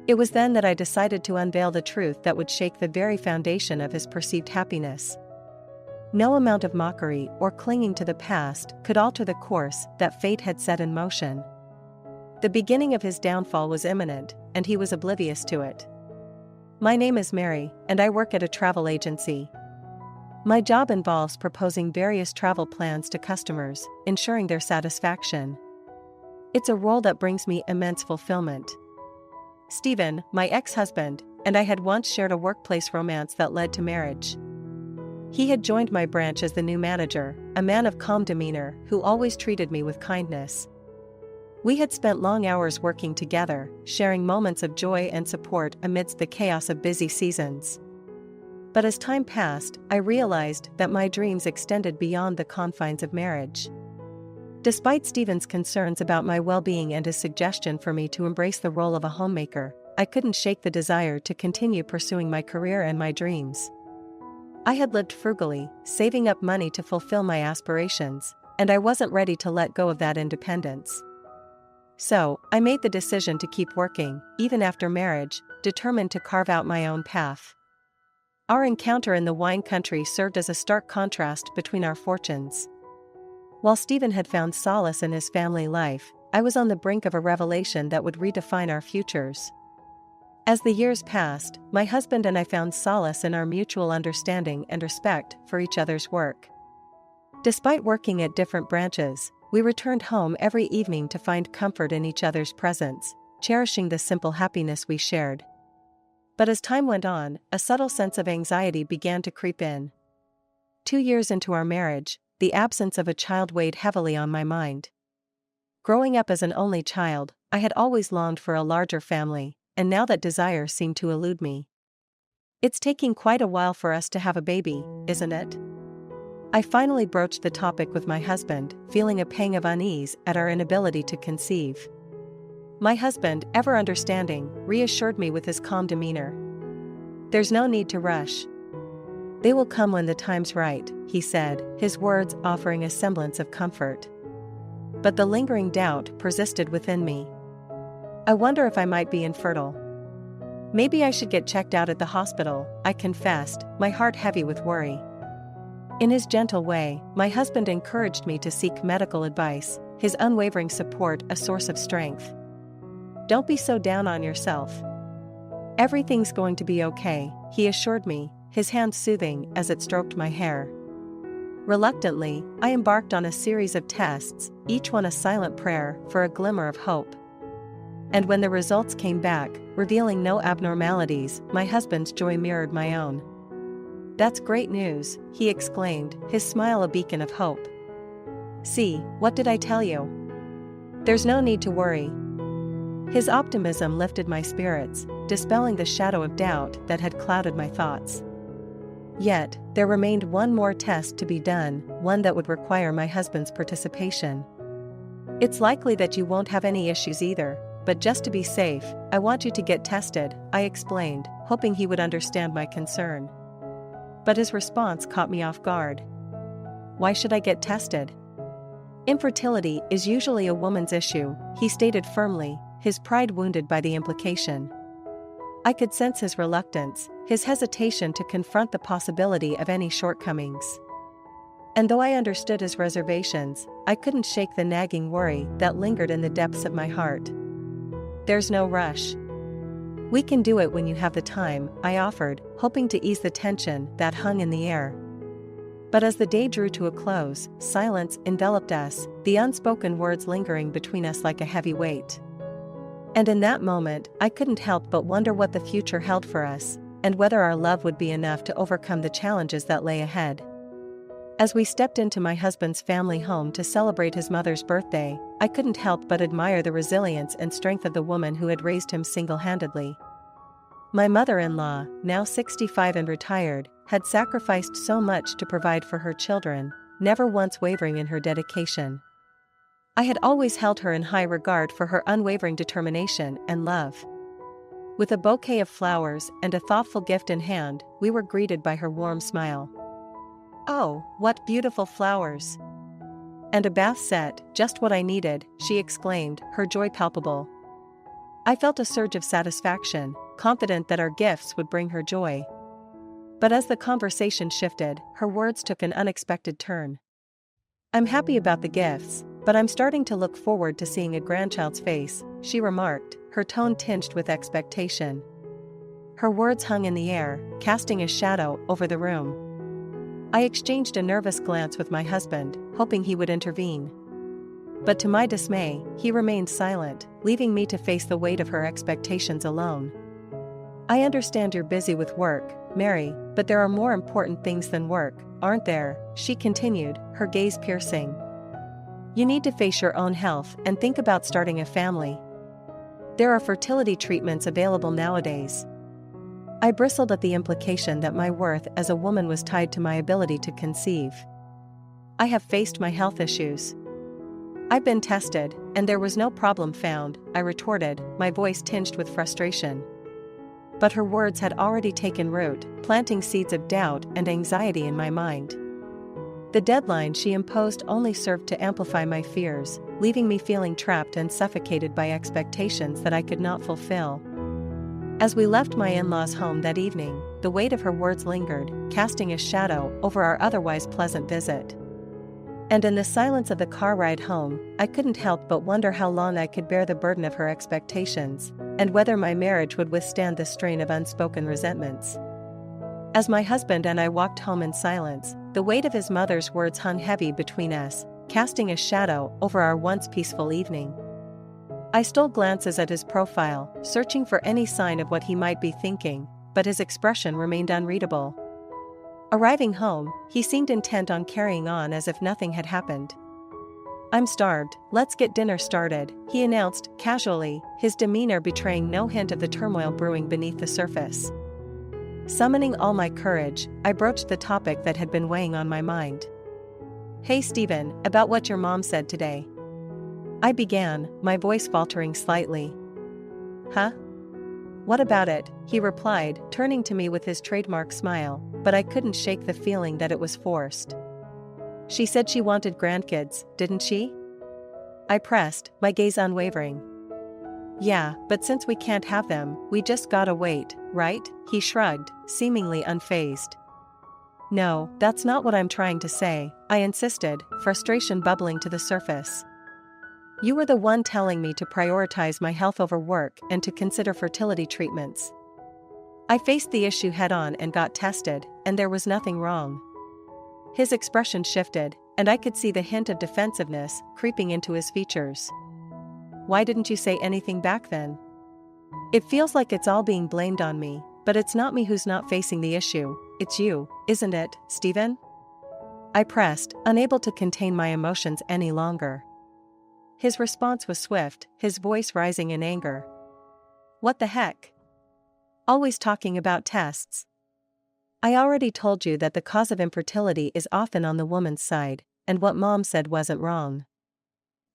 It was then that I decided to unveil the truth that would shake the very foundation of his perceived happiness. No amount of mockery or clinging to the past could alter the course that fate had set in motion. The beginning of his downfall was imminent, and he was oblivious to it. "My name is Mary, and I work at a travel agency. My job involves proposing various travel plans to customers, ensuring their satisfaction. It's a role that brings me immense fulfillment." Stephen, my ex-husband, and I had once shared a workplace romance that led to marriage. He had joined my branch as the new manager, a man of calm demeanor who always treated me with kindness. We had spent long hours working together, sharing moments of joy and support amidst the chaos of busy seasons. But as time passed, I realized that my dreams extended beyond the confines of marriage. Despite Stephen's concerns about my well-being and his suggestion for me to embrace the role of a homemaker, I couldn't shake the desire to continue pursuing my career and my dreams. I had lived frugally, saving up money to fulfill my aspirations, and I wasn't ready to let go of that independence. So, I made the decision to keep working, even after marriage, determined to carve out my own path. Our encounter in the wine country served as a stark contrast between our fortunes. While Stephen had found solace in his family life, I was on the brink of a revelation that would redefine our futures. As the years passed, my husband and I found solace in our mutual understanding and respect for each other's work. Despite working at different branches, we returned home every evening to find comfort in each other's presence, cherishing the simple happiness we shared. But as time went on, a subtle sense of anxiety began to creep in. 2 years into our marriage, the absence of a child weighed heavily on my mind. Growing up as an only child, I had always longed for a larger family, and now that desire seemed to elude me. "It's taking quite a while for us to have a baby, isn't it?" I finally broached the topic with my husband, feeling a pang of unease at our inability to conceive. My husband, ever understanding, reassured me with his calm demeanor. "There's no need to rush. They will come when the time's right," he said, his words offering a semblance of comfort. But the lingering doubt persisted within me. I wonder if I might be infertile. "Maybe I should get checked out at the hospital," I confessed, my heart heavy with worry. In his gentle way, my husband encouraged me to seek medical advice, his unwavering support a source of strength. "Don't be so down on yourself. Everything's going to be okay," he assured me, his hand soothing as it stroked my hair. Reluctantly, I embarked on a series of tests, each one a silent prayer for a glimmer of hope. And when the results came back, revealing no abnormalities, my husband's joy mirrored my own. That's great news, he exclaimed, his smile a beacon of hope. See, what did I tell you? There's no need to worry. His optimism lifted my spirits, dispelling the shadow of doubt that had clouded my thoughts. Yet, there remained one more test to be done, one that would require my husband's participation. It's likely that you won't have any issues either, but just to be safe, I want you to get tested, I explained, hoping he would understand my concern. But his response caught me off guard. Why should I get tested? Infertility is usually a woman's issue, he stated firmly, his pride wounded by the implication. I could sense his reluctance, his hesitation to confront the possibility of any shortcomings. And though I understood his reservations, I couldn't shake the nagging worry that lingered in the depths of my heart. There's no rush. We can do it when you have the time, I offered, hoping to ease the tension that hung in the air. But as the day drew to a close, silence enveloped us, the unspoken words lingering between us like a heavy weight. And in that moment, I couldn't help but wonder what the future held for us, and whether our love would be enough to overcome the challenges that lay ahead. As we stepped into my husband's family home to celebrate his mother's birthday, I couldn't help but admire the resilience and strength of the woman who had raised him single-handedly. My mother-in-law, now 65 and retired, had sacrificed so much to provide for her children, never once wavering in her dedication. I had always held her in high regard for her unwavering determination and love. With a bouquet of flowers and a thoughtful gift in hand, we were greeted by her warm smile. "Oh, what beautiful flowers! And a bath set, just what I needed," she exclaimed, her joy palpable. I felt a surge of satisfaction, confident that our gifts would bring her joy. But as the conversation shifted, her words took an unexpected turn. "I'm happy about the gifts, but I'm starting to look forward to seeing a grandchild's face," she remarked, her tone tinged with expectation. Her words hung in the air, casting a shadow over the room. I exchanged a nervous glance with my husband, hoping he would intervene. But to my dismay, he remained silent, leaving me to face the weight of her expectations alone. "I understand you're busy with work, Mary, but there are more important things than work, aren't there?" she continued, her gaze piercing. "You need to face your own health and think about starting a family. There are fertility treatments available nowadays." I bristled at the implication that my worth as a woman was tied to my ability to conceive. "I have faced my health issues. I've been tested, and there was no problem found," I retorted, my voice tinged with frustration. But her words had already taken root, planting seeds of doubt and anxiety in my mind. The deadline she imposed only served to amplify my fears, leaving me feeling trapped and suffocated by expectations that I could not fulfill. As we left my in-laws' home that evening, the weight of her words lingered, casting a shadow over our otherwise pleasant visit. And in the silence of the car ride home, I couldn't help but wonder how long I could bear the burden of her expectations, and whether my marriage would withstand the strain of unspoken resentments. As my husband and I walked home in silence, the weight of his mother's words hung heavy between us, casting a shadow over our once peaceful evening. I stole glances at his profile, searching for any sign of what he might be thinking, but his expression remained unreadable. Arriving home, he seemed intent on carrying on as if nothing had happened. "I'm starved, let's get dinner started," he announced, casually, his demeanor betraying no hint of the turmoil brewing beneath the surface. Summoning all my courage, I broached the topic that had been weighing on my mind. "Hey Stephen, about what your mom said today." I began, my voice faltering slightly. "Huh? What about it?" he replied, turning to me with his trademark smile, but I couldn't shake the feeling that it was forced. "She said she wanted grandkids, didn't she?" I pressed, my gaze unwavering. "Yeah, but since we can't have them, we just gotta wait, right?" he shrugged, seemingly unfazed. "No, that's not what I'm trying to say," I insisted, frustration bubbling to the surface. "You were the one telling me to prioritize my health over work and to consider fertility treatments. I faced the issue head-on and got tested, and there was nothing wrong." His expression shifted, and I could see the hint of defensiveness creeping into his features. "Why didn't you say anything back then? It feels like it's all being blamed on me, but it's not me who's not facing the issue," it's you, isn't it, Stephen? I pressed, unable to contain my emotions any longer. His response was swift, his voice rising in anger. What the heck? Always talking about tests. I already told you that the cause of infertility is often on the woman's side, and what Mom said wasn't wrong.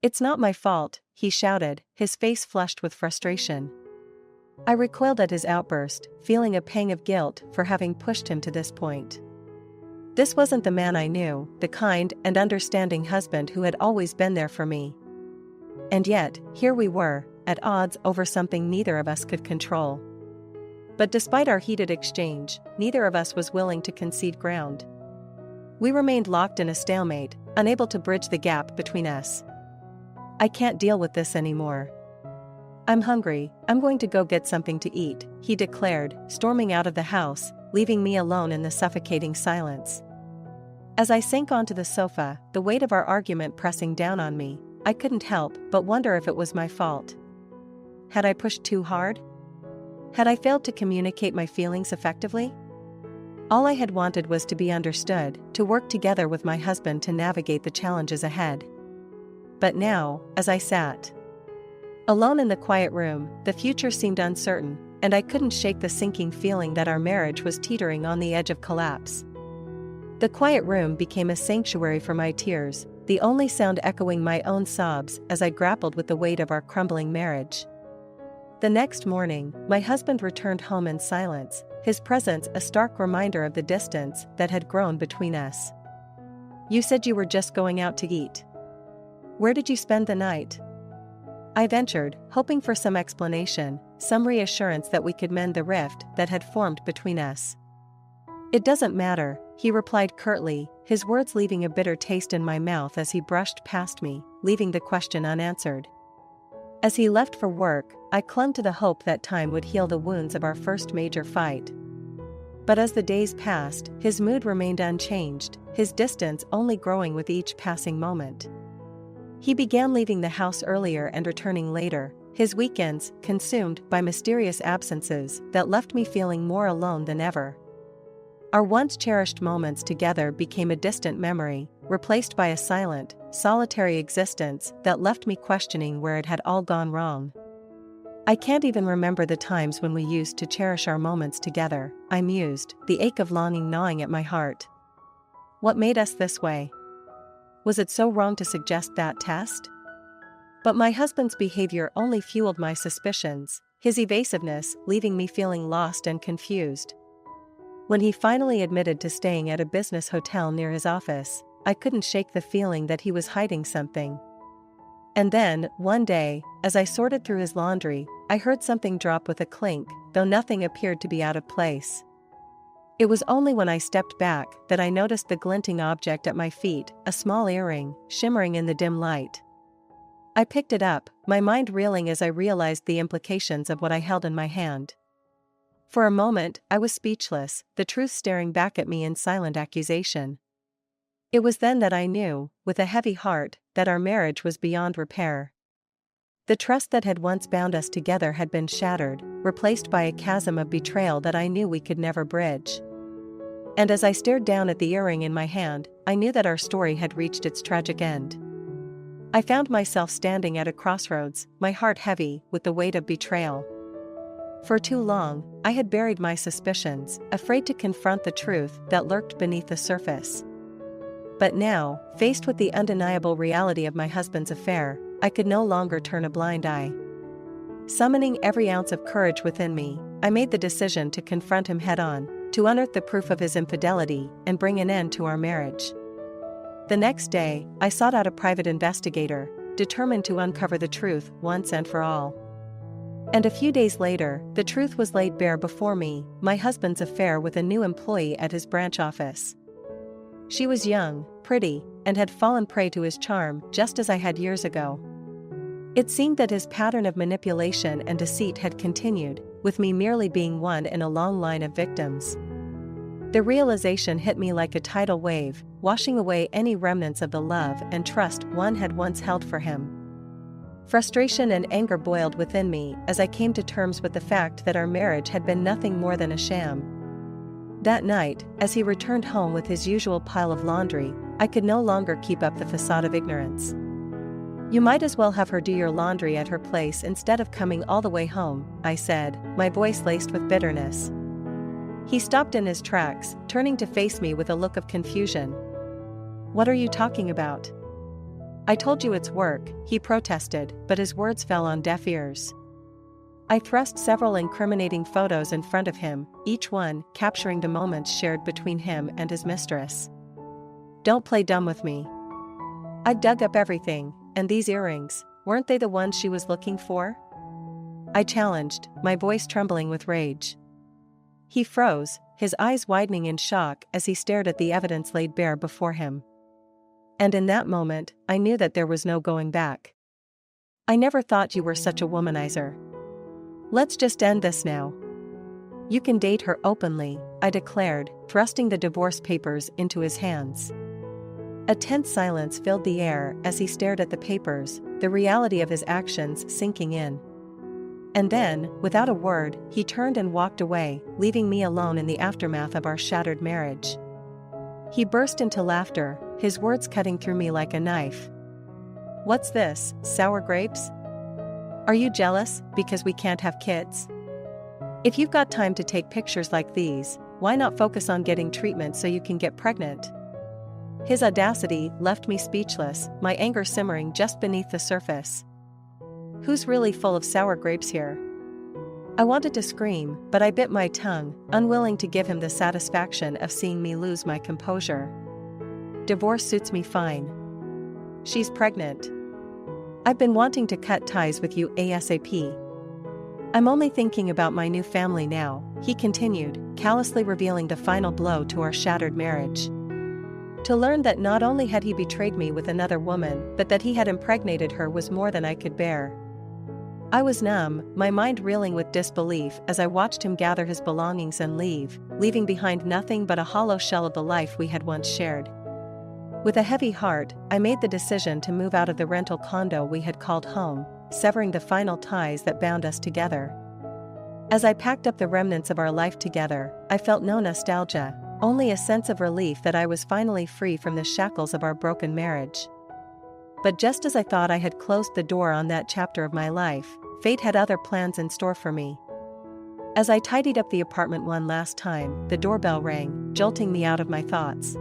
It's not my fault, he shouted, his face flushed with frustration. I recoiled at his outburst, feeling a pang of guilt for having pushed him to this point. This wasn't the man I knew, the kind and understanding husband who had always been there for me. And yet, here we were, at odds over something neither of us could control. But despite our heated exchange, neither of us was willing to concede ground. We remained locked in a stalemate, unable to bridge the gap between us. I can't deal with this anymore. I'm hungry, I'm going to go get something to eat, he declared, storming out of the house, leaving me alone in the suffocating silence. As I sank onto the sofa, the weight of our argument pressing down on me, I couldn't help but wonder if it was my fault. Had I pushed too hard? Had I failed to communicate my feelings effectively? All I had wanted was to be understood, to work together with my husband to navigate the challenges ahead. But now, as I sat alone in the quiet room, the future seemed uncertain, and I couldn't shake the sinking feeling that our marriage was teetering on the edge of collapse. The quiet room became a sanctuary for my tears, the only sound echoing my own sobs as I grappled with the weight of our crumbling marriage. The next morning, my husband returned home in silence, his presence a stark reminder of the distance that had grown between us. You said you were just going out to eat. Where did you spend the night? I ventured, hoping for some explanation, some reassurance that we could mend the rift that had formed between us. It doesn't matter, he replied curtly, his words leaving a bitter taste in my mouth as he brushed past me, leaving the question unanswered. As he left for work, I clung to the hope that time would heal the wounds of our first major fight. But as the days passed, his mood remained unchanged, his distance only growing with each passing moment. He began leaving the house earlier and returning later, his weekends consumed by mysterious absences that left me feeling more alone than ever. Our once cherished moments together became a distant memory, replaced by a silent, solitary existence that left me questioning where it had all gone wrong. I can't even remember the times when we used to cherish our moments together, I mused, the ache of longing gnawing at my heart. What made us this way? Was it so wrong to suggest that test? But my husband's behavior only fueled my suspicions, his evasiveness leaving me feeling lost and confused. When he finally admitted to staying at a business hotel near his office, I couldn't shake the feeling that he was hiding something. And then, one day, as I sorted through his laundry, I heard something drop with a clink, though nothing appeared to be out of place. It was only when I stepped back that I noticed the glinting object at my feet, a small earring, shimmering in the dim light. I picked it up, my mind reeling as I realized the implications of what I held in my hand. For a moment, I was speechless, the truth staring back at me in silent accusation. It was then that I knew, with a heavy heart, that our marriage was beyond repair. The trust that had once bound us together had been shattered, replaced by a chasm of betrayal that I knew we could never bridge. And as I stared down at the earring in my hand, I knew that our story had reached its tragic end. I found myself standing at a crossroads, my heart heavy with the weight of betrayal. For too long, I had buried my suspicions, afraid to confront the truth that lurked beneath the surface. But now, faced with the undeniable reality of my husband's affair, I could no longer turn a blind eye. Summoning every ounce of courage within me, I made the decision to confront him head-on, to unearth the proof of his infidelity and bring an end to our marriage. The next day, I sought out a private investigator, determined to uncover the truth once and for all. And a few days later, the truth was laid bare before me, my husband's affair with a new employee at his branch office. She was young, pretty, and had fallen prey to his charm just as I had years ago. It seemed that his pattern of manipulation and deceit had continued, with me merely being one in a long line of victims. The realization hit me like a tidal wave, washing away any remnants of the love and trust one had once held for him. Frustration and anger boiled within me as I came to terms with the fact that our marriage had been nothing more than a sham. That night, as he returned home with his usual pile of laundry, I could no longer keep up the facade of ignorance. "You might as well have her do your laundry at her place instead of coming all the way home," I said, my voice laced with bitterness. He stopped in his tracks, turning to face me with a look of confusion. "What are you talking about?" "I told you it's work," he protested, but his words fell on deaf ears. I thrust several incriminating photos in front of him, each one capturing the moments shared between him and his mistress. "Don't play dumb with me. I dug up everything, and these earrings, weren't they the ones she was looking for?" I challenged, my voice trembling with rage. He froze, his eyes widening in shock as he stared at the evidence laid bare before him. And in that moment, I knew that there was no going back. "I never thought you were such a womanizer. Let's just end this now." "You can date her openly," I declared, thrusting the divorce papers into his hands. A tense silence filled the air as he stared at the papers, the reality of his actions sinking in. And then, without a word, he turned and walked away, leaving me alone in the aftermath of our shattered marriage. He burst into laughter, his words cutting through me like a knife. "What's this, sour grapes? Are you jealous because we can't have kids? If you've got time to take pictures like these, why not focus on getting treatment so you can get pregnant?" His audacity left me speechless, my anger simmering just beneath the surface. Who's really full of sour grapes here? I wanted to scream, but I bit my tongue, unwilling to give him the satisfaction of seeing me lose my composure. "Divorce suits me fine. She's pregnant. I've been wanting to cut ties with you ASAP. I'm only thinking about my new family now," he continued, callously revealing the final blow to our shattered marriage. To learn that not only had he betrayed me with another woman, but that he had impregnated her was more than I could bear. I was numb, my mind reeling with disbelief as I watched him gather his belongings and leave, leaving behind nothing but a hollow shell of the life we had once shared. With a heavy heart, I made the decision to move out of the rental condo we had called home, severing the final ties that bound us together. As I packed up the remnants of our life together, I felt no nostalgia, only a sense of relief that I was finally free from the shackles of our broken marriage. But just as I thought I had closed the door on that chapter of my life, fate had other plans in store for me. As I tidied up the apartment one last time, the doorbell rang, jolting me out of my thoughts.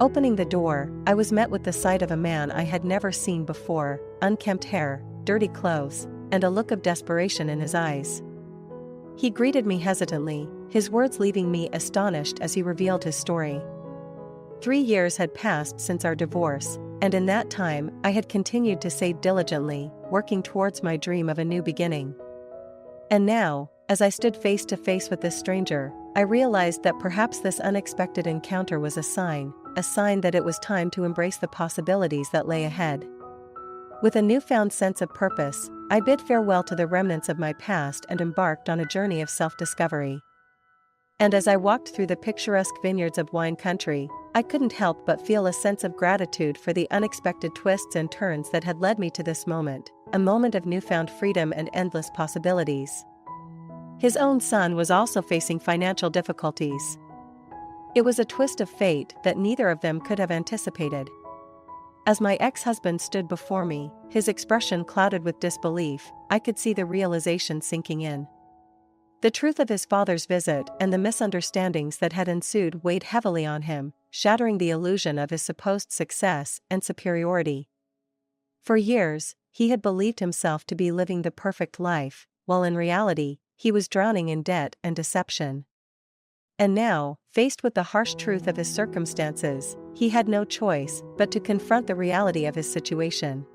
Opening the door, I was met with the sight of a man I had never seen before, unkempt hair, dirty clothes, and a look of desperation in his eyes. He greeted me hesitantly, his words leaving me astonished as he revealed his story. 3 years had passed since our divorce, and in that time I had continued to save diligently, working towards my dream of a new beginning. And now, as I stood face to face with this stranger, I realized that perhaps this unexpected encounter was a sign that it was time to embrace the possibilities that lay ahead. With a newfound sense of purpose, I bid farewell to the remnants of my past and embarked on a journey of self-discovery. And as I walked through the picturesque vineyards of wine country, I couldn't help but feel a sense of gratitude for the unexpected twists and turns that had led me to this moment, a moment of newfound freedom and endless possibilities. His own son was also facing financial difficulties. It was a twist of fate that neither of them could have anticipated. As my ex-husband stood before me, his expression clouded with disbelief, I could see the realization sinking in. The truth of his father's visit and the misunderstandings that had ensued weighed heavily on him, shattering the illusion of his supposed success and superiority. For years, he had believed himself to be living the perfect life, while in reality, he was drowning in debt and deception. And now, faced with the harsh truth of his circumstances, he had no choice but to confront the reality of his situation.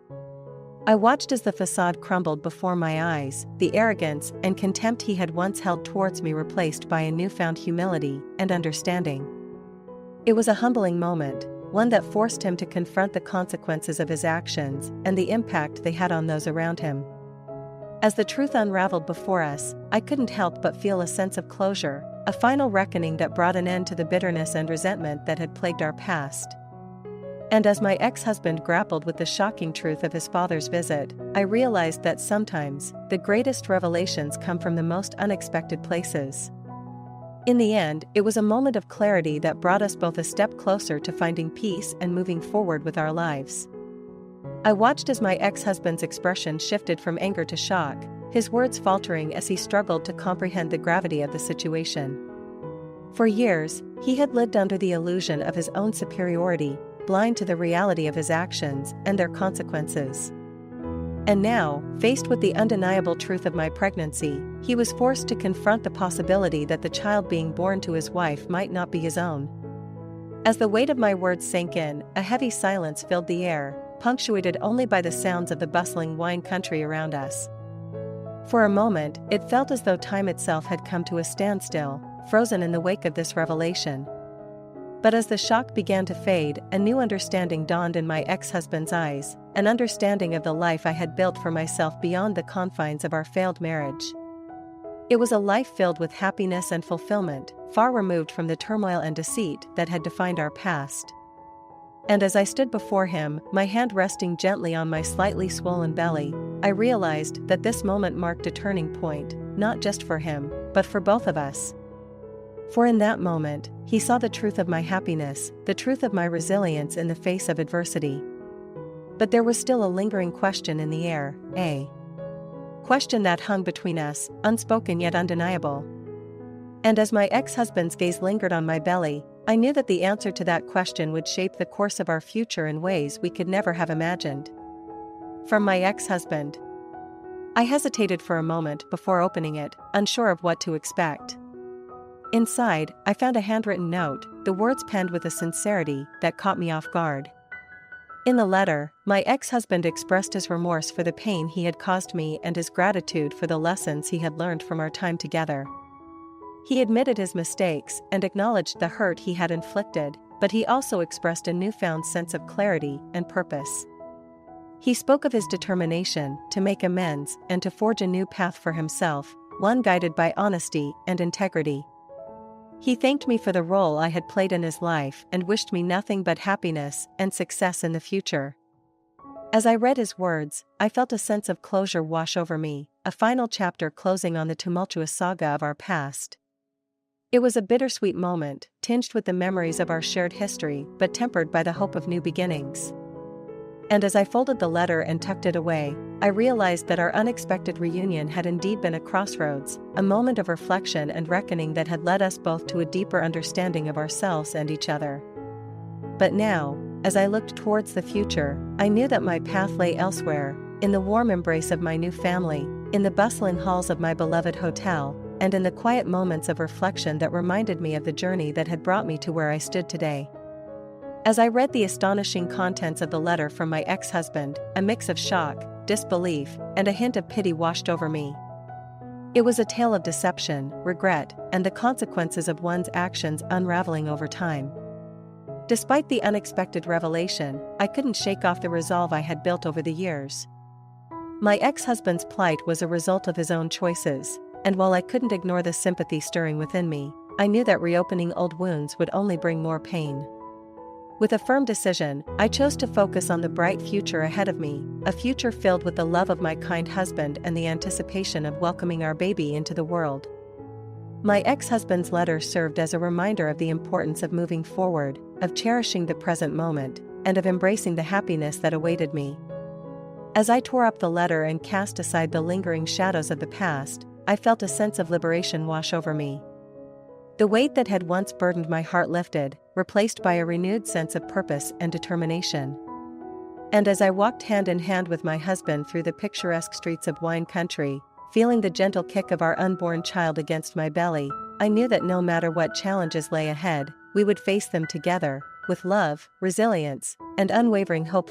I watched as the facade crumbled before my eyes, the arrogance and contempt he had once held towards me replaced by a newfound humility and understanding. It was a humbling moment, one that forced him to confront the consequences of his actions and the impact they had on those around him. As the truth unraveled before us, I couldn't help but feel a sense of closure, a final reckoning that brought an end to the bitterness and resentment that had plagued our past. And as my ex-husband grappled with the shocking truth of his father's visit, I realized that sometimes, the greatest revelations come from the most unexpected places. In the end, it was a moment of clarity that brought us both a step closer to finding peace and moving forward with our lives. I watched as my ex-husband's expression shifted from anger to shock, his words faltering as he struggled to comprehend the gravity of the situation. For years, he had lived under the illusion of his own superiority, blind to the reality of his actions and their consequences. And now, faced with the undeniable truth of my pregnancy, he was forced to confront the possibility that the child being born to his wife might not be his own. As the weight of my words sank in, a heavy silence filled the air, punctuated only by the sounds of the bustling wine country around us. For a moment, it felt as though time itself had come to a standstill, frozen in the wake of this revelation. But as the shock began to fade, a new understanding dawned in my ex-husband's eyes, an understanding of the life I had built for myself beyond the confines of our failed marriage. It was a life filled with happiness and fulfillment, far removed from the turmoil and deceit that had defined our past. And as I stood before him, my hand resting gently on my slightly swollen belly, I realized that this moment marked a turning point, not just for him, but for both of us. For in that moment, he saw the truth of my happiness, the truth of my resilience in the face of adversity. But there was still a lingering question in the air, a question that hung between us, unspoken yet undeniable. And as my ex-husband's gaze lingered on my belly, I knew that the answer to that question would shape the course of our future in ways we could never have imagined. From my ex-husband. I hesitated for a moment before opening it, unsure of what to expect. Inside, I found a handwritten note, the words penned with a sincerity that caught me off guard. In the letter, my ex-husband expressed his remorse for the pain he had caused me and his gratitude for the lessons he had learned from our time together. He admitted his mistakes and acknowledged the hurt he had inflicted, but he also expressed a newfound sense of clarity and purpose. He spoke of his determination to make amends and to forge a new path for himself, one guided by honesty and integrity. He thanked me for the role I had played in his life and wished me nothing but happiness and success in the future. As I read his words, I felt a sense of closure wash over me, a final chapter closing on the tumultuous saga of our past. It was a bittersweet moment, tinged with the memories of our shared history but tempered by the hope of new beginnings. And as I folded the letter and tucked it away, I realized that our unexpected reunion had indeed been a crossroads, a moment of reflection and reckoning that had led us both to a deeper understanding of ourselves and each other. But now, as I looked towards the future, I knew that my path lay elsewhere, in the warm embrace of my new family, in the bustling halls of my beloved hotel, and in the quiet moments of reflection that reminded me of the journey that had brought me to where I stood today. As I read the astonishing contents of the letter from my ex-husband, a mix of shock, disbelief, and a hint of pity washed over me. It was a tale of deception, regret, and the consequences of one's actions unraveling over time. Despite the unexpected revelation, I couldn't shake off the resolve I had built over the years. My ex-husband's plight was a result of his own choices, and while I couldn't ignore the sympathy stirring within me, I knew that reopening old wounds would only bring more pain. With a firm decision, I chose to focus on the bright future ahead of me, a future filled with the love of my kind husband and the anticipation of welcoming our baby into the world. My ex-husband's letter served as a reminder of the importance of moving forward, of cherishing the present moment, and of embracing the happiness that awaited me. As I tore up the letter and cast aside the lingering shadows of the past, I felt a sense of liberation wash over me. The weight that had once burdened my heart lifted, replaced by a renewed sense of purpose and determination. And as I walked hand in hand with my husband through the picturesque streets of wine country, feeling the gentle kick of our unborn child against my belly, I knew that no matter what challenges lay ahead, we would face them together, with love, resilience, and unwavering hope.